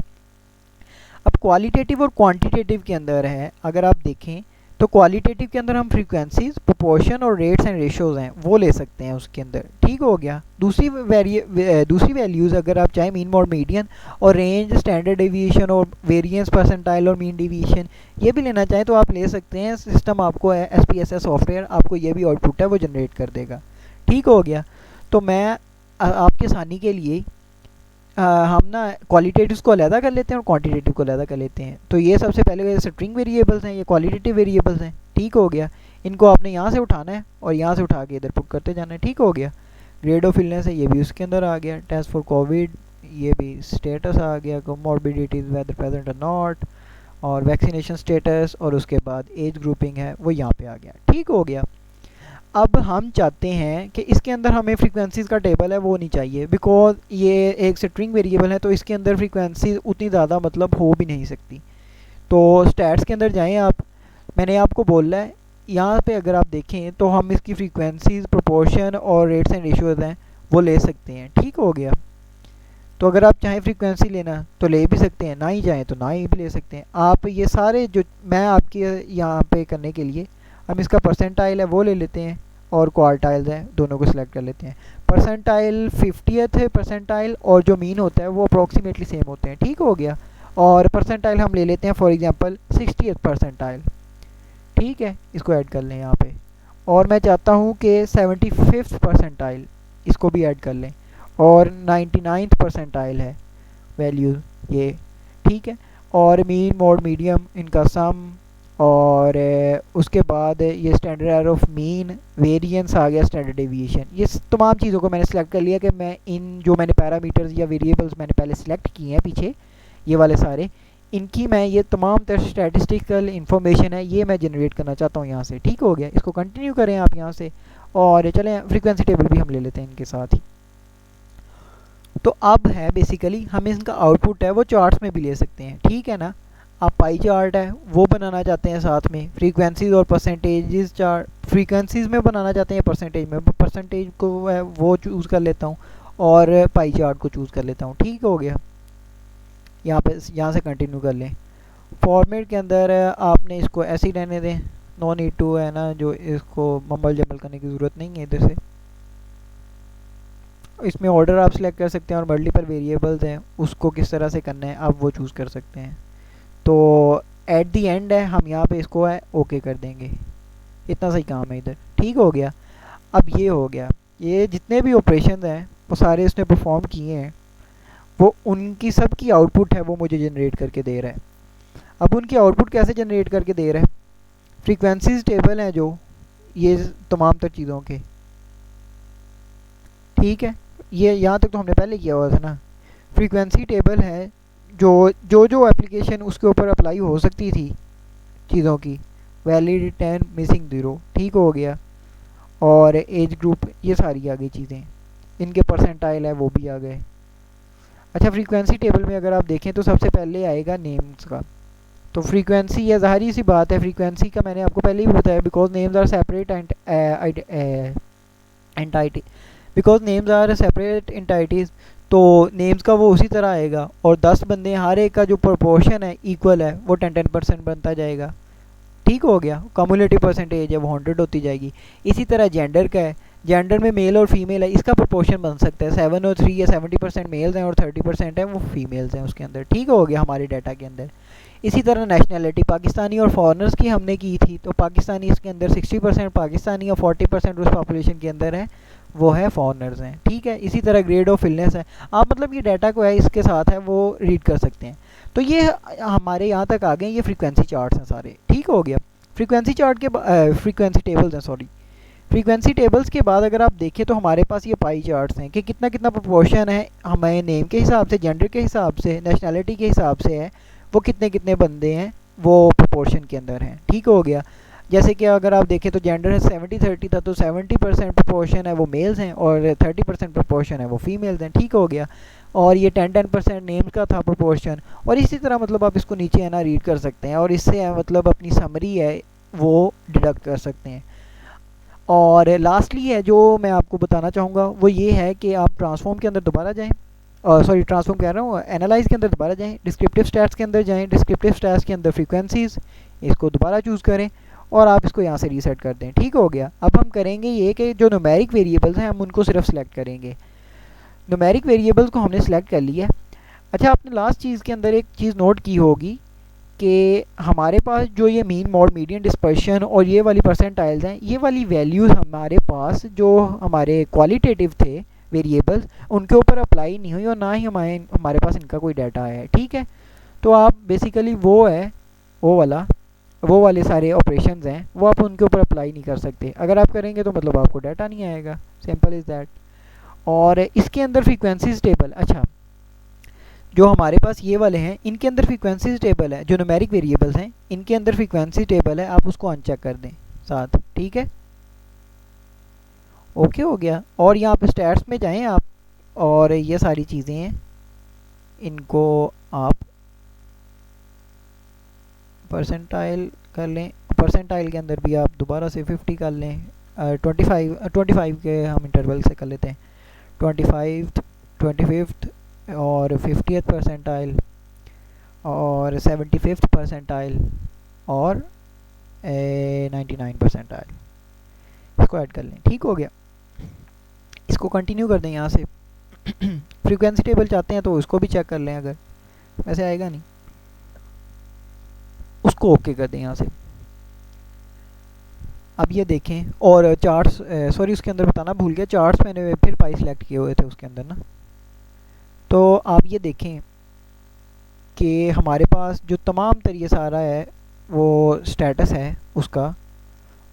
A: अब क्वालिटेटिव और क्वांटिटेटिव के अंदर है अगर आप देखें तो क्वालिटेटिव के अंदर हम फ्रीक्वेंसीज, प्रोपोर्शन और रेट्स एंड रेशियोज हैं वो ले सकते हैं उसके अंदर। ठीक हो गया, दूसरी वैल्यूज़ अगर आप चाहें मीन मोड मीडियन और रेंज, स्टैंडर्ड डेविएशन और वेरिएंस, परसेंटाइल और मीन डेविएशन ये भी लेना चाहें तो आप ले सकते हैं। सिस्टम आपको है SPSS सॉफ्टवेयर आपको ये भी आउटपुट है वो जनरेट कर देगा। ठीक हो गया, तो मैं आपके आसानी के लिए हम ना क्वालिटेटिव्स को अलहदा कर लेते हैं और क्वांटिटेटिव को अलहदा कर लेते हैं। तो ये सबसे पहले स्ट्रिंग वेरिएबल्स हैं, ये क्वालिटेटिव वेरिएबल्स हैं। ठीक हो गया, इनको आपने यहाँ से उठाना है और यहाँ से उठा के इधर पुट करते जाना है। ठीक हो गया, ग्रेड ऑफ इलनेस है ये भी उसके अंदर आ गया, टेस्ट फॉर कोविड ये भी, स्टेटस आ गया, कोमॉर्बिडिटीज वेदर प्रेजेंट और नॉट, और वैक्सीनेशन स्टेटस, और उसके बाद एज ग्रुपिंग है वो यहाँ पे आ गया। ठीक हो गया, अब हम चाहते हैं कि इसके अंदर हमें फ्रीक्वेंसीज़ का टेबल है वो नहीं चाहिए, बिकॉज ये एक स्ट्रिंग वेरिएबल है तो इसके अंदर फ्रीक्वेंसी उतनी ज़्यादा मतलब हो भी नहीं सकती। तो स्टैट्स के अंदर जाएं आप, मैंने आपको बोला है यहाँ पे अगर आप देखें तो हम इसकी फ्रीक्वेंसीज़, प्रोपोर्शन और रेट्स एंड रेशियोज हैं वो ले सकते हैं। ठीक हो गया, तो अगर आप चाहें फ्रीक्वेंसी लेना तो ले भी सकते हैं, ना ही चाहें तो ना ही भी ले सकते हैं। आप ये सारे जो मैं आपके यहाँ पे करने के लिए हम इसका परसेंटाइल है वो ले लेते हैं और क्वार्टाइल्स हैं दोनों को सिलेक्ट कर लेते हैं। परसेंटाइल 50th है परसेंटाइल और जो मीन होता है वो अप्रोक्सीमेटली सेम होते हैं। ठीक हो गया, और परसेंटाइल हम ले लेते हैं फॉर एग्जांपल 60th परसेंटाइल। ठीक है, इसको ऐड कर लें यहाँ पे, और मैं चाहता हूँ कि 75th परसेंटाइल इसको भी ऐड कर लें, और 99th परसेंटाइल है वैल्यू ये। ठीक है, और मीन, मोड, मीडियम, इनका सम, और उसके बाद ये standard error of mean, variance आ गया, स्टैंडर्ड डेविएशन, ये तमाम चीज़ों को मैंने सेलेक्ट कर लिया कि मैं इन जो मैंने पैरामीटर्स या वेरिएबल्स मैंने पहले सेलेक्ट किए हैं पीछे ये वाले सारे, इनकी मैं ये तमाम तरह स्टैटिस्टिकल इन्फॉर्मेशन है ये मैं जनरेट करना चाहता हूँ यहाँ से। ठीक हो गया, इसको कंटिन्यू करें आप यहाँ से, और चलें फ्रीक्वेंसी टेबल भी हम ले लेते हैं इनके साथ ही। तो अब है बेसिकली हम इनका आउटपुट है वो चार्ट्स में भी ले सकते हैं। ठीक है ना, आप पाई चार्ट है वो बनाना चाहते हैं साथ में, फ्रीक्वेंसीज और परसेंटेजेस चार्ट, फ्रीक्वेंसीज में बनाना चाहते हैं परसेंटेज में, परसेंटेज को है वो चूज़ कर लेता हूँ और पाई चार्ट को चूज़ कर लेता हूँ। ठीक हो गया, यहाँ से कंटिन्यू कर लें। फॉर्मेट के अंदर आपने इसको ऐसे ही रहने दें, नो नीड टू है ना जो इसको मम्बल जम्बल करने की ज़रूरत नहीं है इधर से। इसमें ऑर्डर आप सिलेक्ट कर सकते हैं और मल्टीपल वेरिएबल्स हैं उसको किस तरह से करना है आप वो चूज़ कर सकते हैं। तो एट दी एंड है हम यहाँ पे इसको है ओके कर देंगे, इतना सही काम है इधर। ठीक हो गया, अब ये हो गया, ये जितने भी ऑपरेशन हैं वो सारे इसने परफॉर्म किए हैं, वो उनकी सब की आउटपुट है वो मुझे जनरेट करके दे रहा है। अब उनकी आउटपुट कैसे जनरेट करके दे रहा है, फ्रीक्वेंसीज टेबल हैं जो ये तमाम तर चीज़ों के। ठीक है, ये यहाँ तक तो हमने पहले किया हुआ था ना। फ्रीक्वेंसी टेबल है जो एप्लीकेशन उसके ऊपर अप्लाई हो सकती थी चीज़ों की, वैलिड 10 मिसिंग 0। ठीक हो गया, और एज ग्रुप ये सारी आ गई चीज़ें, इनके परसेंटाइल है वो भी आ गए। अच्छा, फ्रीक्वेंसी टेबल में अगर आप देखें तो सबसे पहले आएगा नेम्स का। तो फ्रीक्वेंसी, ये ज़ाहिर सी बात है, फ्रीक्वेंसी का मैंने आपको पहले ही बताया, because names are separate entity, because names are separate entities. तो नेम्स का वो उसी तरह आएगा, और 10 बंदे हर एक का जो प्रोपोर्शन है इक्वल है, वो 10-10% बनता जाएगा। ठीक हो गया, कम्युलेटिव परसेंटेज है वो 100 होती जाएगी। इसी तरह जेंडर का है, जेंडर में मेल और फीमेल है, इसका प्रोपोर्शन बन सकता है 7 और 3 या 70% मेल्स हैं और 30% है वो फीमेल्स हैं उसके अंदर। ठीक हो गया हमारे डाटा के अंदर। इसी तरह नेशनैलिटी पाकिस्तानी और फॉरेनर्स की हमने की थी, तो पाकिस्तानी इसके अंदर 60% पाकिस्तानी और 40% उस पॉपुलेशन के अंदर है वो है फॉरेनर्स हैं। ठीक है, इसी तरह ग्रेड ऑफ इलनेस है, आप मतलब ये डाटा को है इसके साथ है वो रीड कर सकते हैं। तो ये हमारे यहाँ तक आ गए, ये फ्रीक्वेंसी चार्ट्स हैं सारे। ठीक हो गया, फ्रीक्वेंसी चार्ट के फ्रीक्वेंसी टेबल्स हैं, सॉरी, फ्रीक्वेंसी टेबल्स के बाद अगर आप देखें तो हमारे पास ये पाई चार्ट्स हैं कि कितना कितना प्रोपोर्शन है हमें नेम के हिसाब से, जेंडर के हिसाब से, नेशनैलिटी के हिसाब से है, वो कितने कितने बंदे हैं वो प्रोपोर्शन के अंदर हैं। ठीक हो गया, जैसे कि अगर आप देखें तो जेंडर है 70-30 था, तो 70% प्रोपोर्शन है वो मेल्स हैं और 30% प्रोपोर्शन है वो फीमेल्स हैं। ठीक हो गया, और ये 10-10% नेम्स का था प्रोपोर्शन, और इसी तरह मतलब आप इसको नीचे है ना रीड कर सकते हैं, और इससे मतलब अपनी समरी है वो डिडक्ट कर सकते हैं। और लास्टली है जो मैं आपको बताना चाहूँगा वो ये है कि आप ट्रांसफॉर्म के अंदर दोबारा जाएँ, सॉरी ट्रांसफॉर्म कह रहा हूँ, एनालाइज के अंदर दोबारा जाएँ, डिस्क्रिप्टिव स्टैट्स के अंदर जाएँ, डिस्क्रिप्टिव स्टैट्स के अंदर फ्रीक्वेंसीज़, इसको दोबारा चूज़ करें और आप इसको यहाँ से रीसेट कर दें। ठीक हो गया, अब हम करेंगे ये कि जो न्यूमेरिक वेरिएबल्स हैं हम उनको सिर्फ सेलेक्ट करेंगे। न्यूमेरिक वेरिएबल्स को हमने सेलेक्ट कर लिया। अच्छा, आपने लास्ट चीज़ के अंदर एक चीज़ नोट की होगी कि हमारे पास जो ये मीन मोड मीडियन डिस्पर्शन और ये वाली परसेंटाइल्स हैं, ये वाली वैल्यूज़ हमारे पास जो हमारे क्वालिटेटिव थे वेरिएबल्स उनके ऊपर अप्लाई नहीं हुई और ना ही हमारे पास इनका कोई डाटा है। ठीक है, तो आप बेसिकली वो है वो वाले सारे ऑपरेशंस हैं वो आप उनके ऊपर अप्लाई नहीं कर सकते। अगर आप करेंगे तो मतलब आपको डाटा नहीं आएगा, सिंपल इज़ दैट। और इसके अंदर फ्रीक्वेंसीज टेबल, अच्छा जो हमारे पास ये वाले हैं इनके अंदर फ्रीक्वेंसीज टेबल है, जो न्यूमेरिक वेरिएबल्स हैं इनके अंदर फ्रीक्वेंसी टेबल है, आप उसको अनचेक कर दें साथ। ठीक है, ओके हो गया। और यहाँ पे स्टैट्स में जाएं आप, और ये सारी चीज़ें हैं इनको आप परसेंटाइल कर लें। परसेंटाइल के अंदर भी आप दोबारा से 50 कर लें, 25 के हम इंटरवल से कर लेते हैं, 25, 25 और 50th परसेंटाइल और 75th परसेंटाइल और 99 परसेंटाइल, इसको ऐड कर लें। ठीक हो गया, इसको कंटिन्यू कर दें यहाँ से। फ्रीक्वेंसी टेबल चाहते हैं तो उसको भी चेक कर लें, अगर वैसे आएगा नहीं उसको ओके कर दें यहाँ से। अब ये देखें, और चार्ट्स, सॉरी उसके अंदर बताना भूल गया, चार्ट्स मैंने फिर पाई सिलेक्ट किए हुए थे उसके अंदर ना। तो आप ये देखें कि हमारे पास जो तमाम तर ये सारा है वो स्टेटस है उसका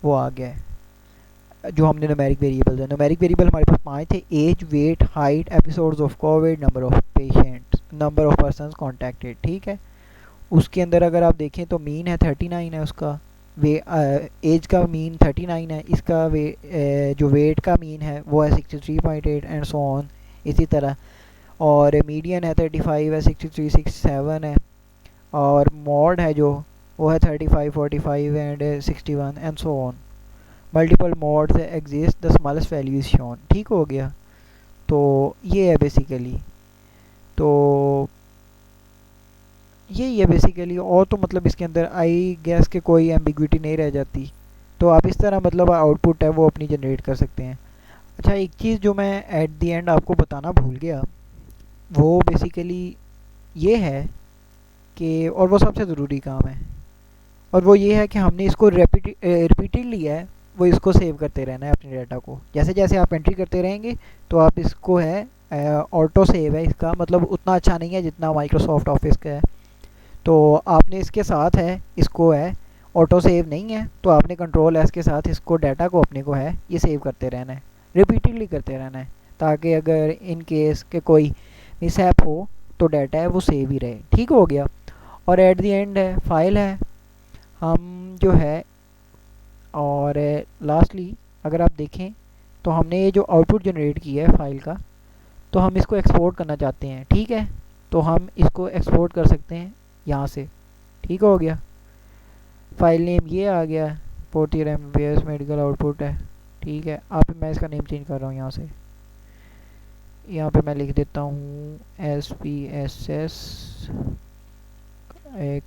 A: वो आ गया है। जो हमने न्यूमेरिक वेरिएबल्स है, न्यूमेरिक वेरिएबल हमारे पास 5 थे, age, weight, height, episodes of covid, number of patients, number of persons contacted. ठीक है, उसके अंदर अगर आप देखें तो मीन है 39 है उसका, वे एज का मीन 39 है, इसका जो वेट का मीन है वो है 63.8 एंड सो ऑन इसी तरह। और मीडियन है 35 है, 63, 67 है, और मॉड है जो वो है 35, 45 and 61 and so on. Multiple mods exist, the smallest value is shown. ठीक हो गया, तो ये है बेसिकली, तो यही है बेसिकली, और तो मतलब इसके अंदर आई गैस के कोई एम्बिग्विटी नहीं रह जाती। तो आप इस तरह मतलब आउटपुट है वो अपनी जनरेट कर सकते हैं। अच्छा, एक चीज़ जो मैं एट द एंड आपको बताना भूल गया वो बेसिकली ये है कि, और वो सबसे ज़रूरी काम है, और वो ये है कि हमने इसको रिपीटेडली है वो इसको सेव करते रहना है अपने डाटा को। जैसे जैसे आप एंट्री करते रहेंगे तो आप इसको है ऑटो सेव है, इसका मतलब उतना अच्छा नहीं है जितना माइक्रोसॉफ्ट ऑफिस का है। तो आपने इसके साथ है इसको है ऑटो सेव नहीं है, तो आपने कंट्रोल एस के साथ इसको डाटा को अपने को है ये सेव करते रहना है, रिपीटेडली करते रहना है, ताकि अगर इन केस के कोई मिसहैप हो तो डाटा है वो सेव ही रहे। ठीक हो गया, और एट द एंड है फाइल है हम जो है, और लास्टली अगर आप देखें तो हमने ये जो आउटपुट जनरेट किया है फाइल का, तो हम इसको एक्सपोर्ट करना चाहते हैं, ठीक है। तो हम इसको एक्सपोर्ट कर सकते हैं यहाँ से, ठीक हो गया। फाइल नेम ये आ गया, 40 MBps मेडिकल आउटपुट है, ठीक है। अब मैं इसका नेम चेंज कर रहा हूँ यहाँ से, यहाँ पे मैं लिख देता हूँ SPSS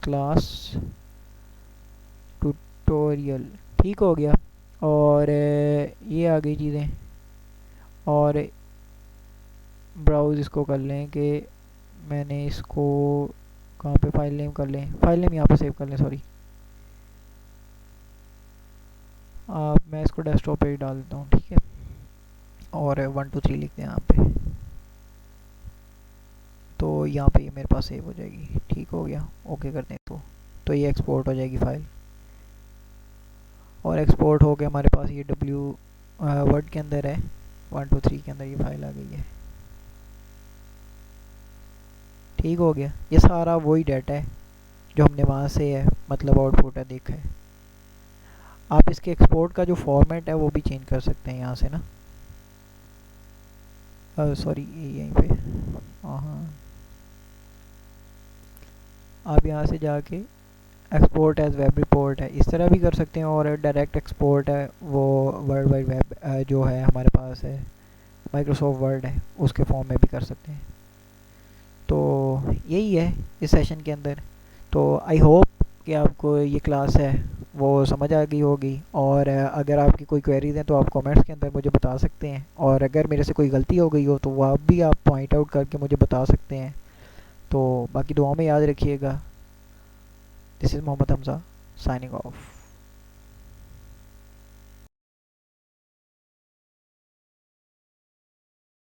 A: क्लास ट्यूटोरियल, ठीक हो गया। और ये आ गई चीज़ें। और ब्राउज़ इसको कर लें कि मैंने इसको कहाँ पे फाइल नेम कर लें, फाइल नेम यहाँ पे सेव कर लें, सॉरी। अब मैं इसको डेस्कटॉप पे ही डाल देता हूँ, ठीक है। और 1 2 3 लिख दें यहाँ पे, तो यहाँ पे ये मेरे पास सेव हो जाएगी, ठीक हो गया। ओके कर दें इसको, तो ये एक्सपोर्ट हो जाएगी फ़ाइल। और एक्सपोर्ट हो के हमारे पास ये वर्ड के अंदर है, 1 2 3 के अंदर ये फाइल आ गई है, ठीक हो गया। ये सारा वही डाटा है जो हमने वहाँ से है, मतलब आउटपुट है, देखा है। आप इसके एक्सपोर्ट का जो फॉर्मेट है वो भी चेंज कर सकते हैं यहाँ से ना, सॉरी यहीं पे, हाँ। आप यहाँ से जाके एक्सपोर्ट एज वेब रिपोर्ट है, इस तरह भी कर सकते हैं। और डायरेक्ट एक्सपोर्ट है वो वर्ल्ड वाइड वेब जो है हमारे पास है, माइक्रोसॉफ्ट वर्ड है, उसके फॉर्म में भी कर सकते हैं। तो यही है इस सेशन के अंदर। तो आई होप कि आपको ये क्लास है वो समझ आ गई होगी। और अगर आपकी कोई क्वेरीज हैं तो आप कमेंट्स के अंदर मुझे बता सकते हैं। और अगर मेरे से कोई गलती हो गई हो तो वह भी आप पॉइंट आउट करके मुझे बता सकते हैं। तो बाकी दुआ में याद रखिएगा। This is Mohammad Hamza signing of.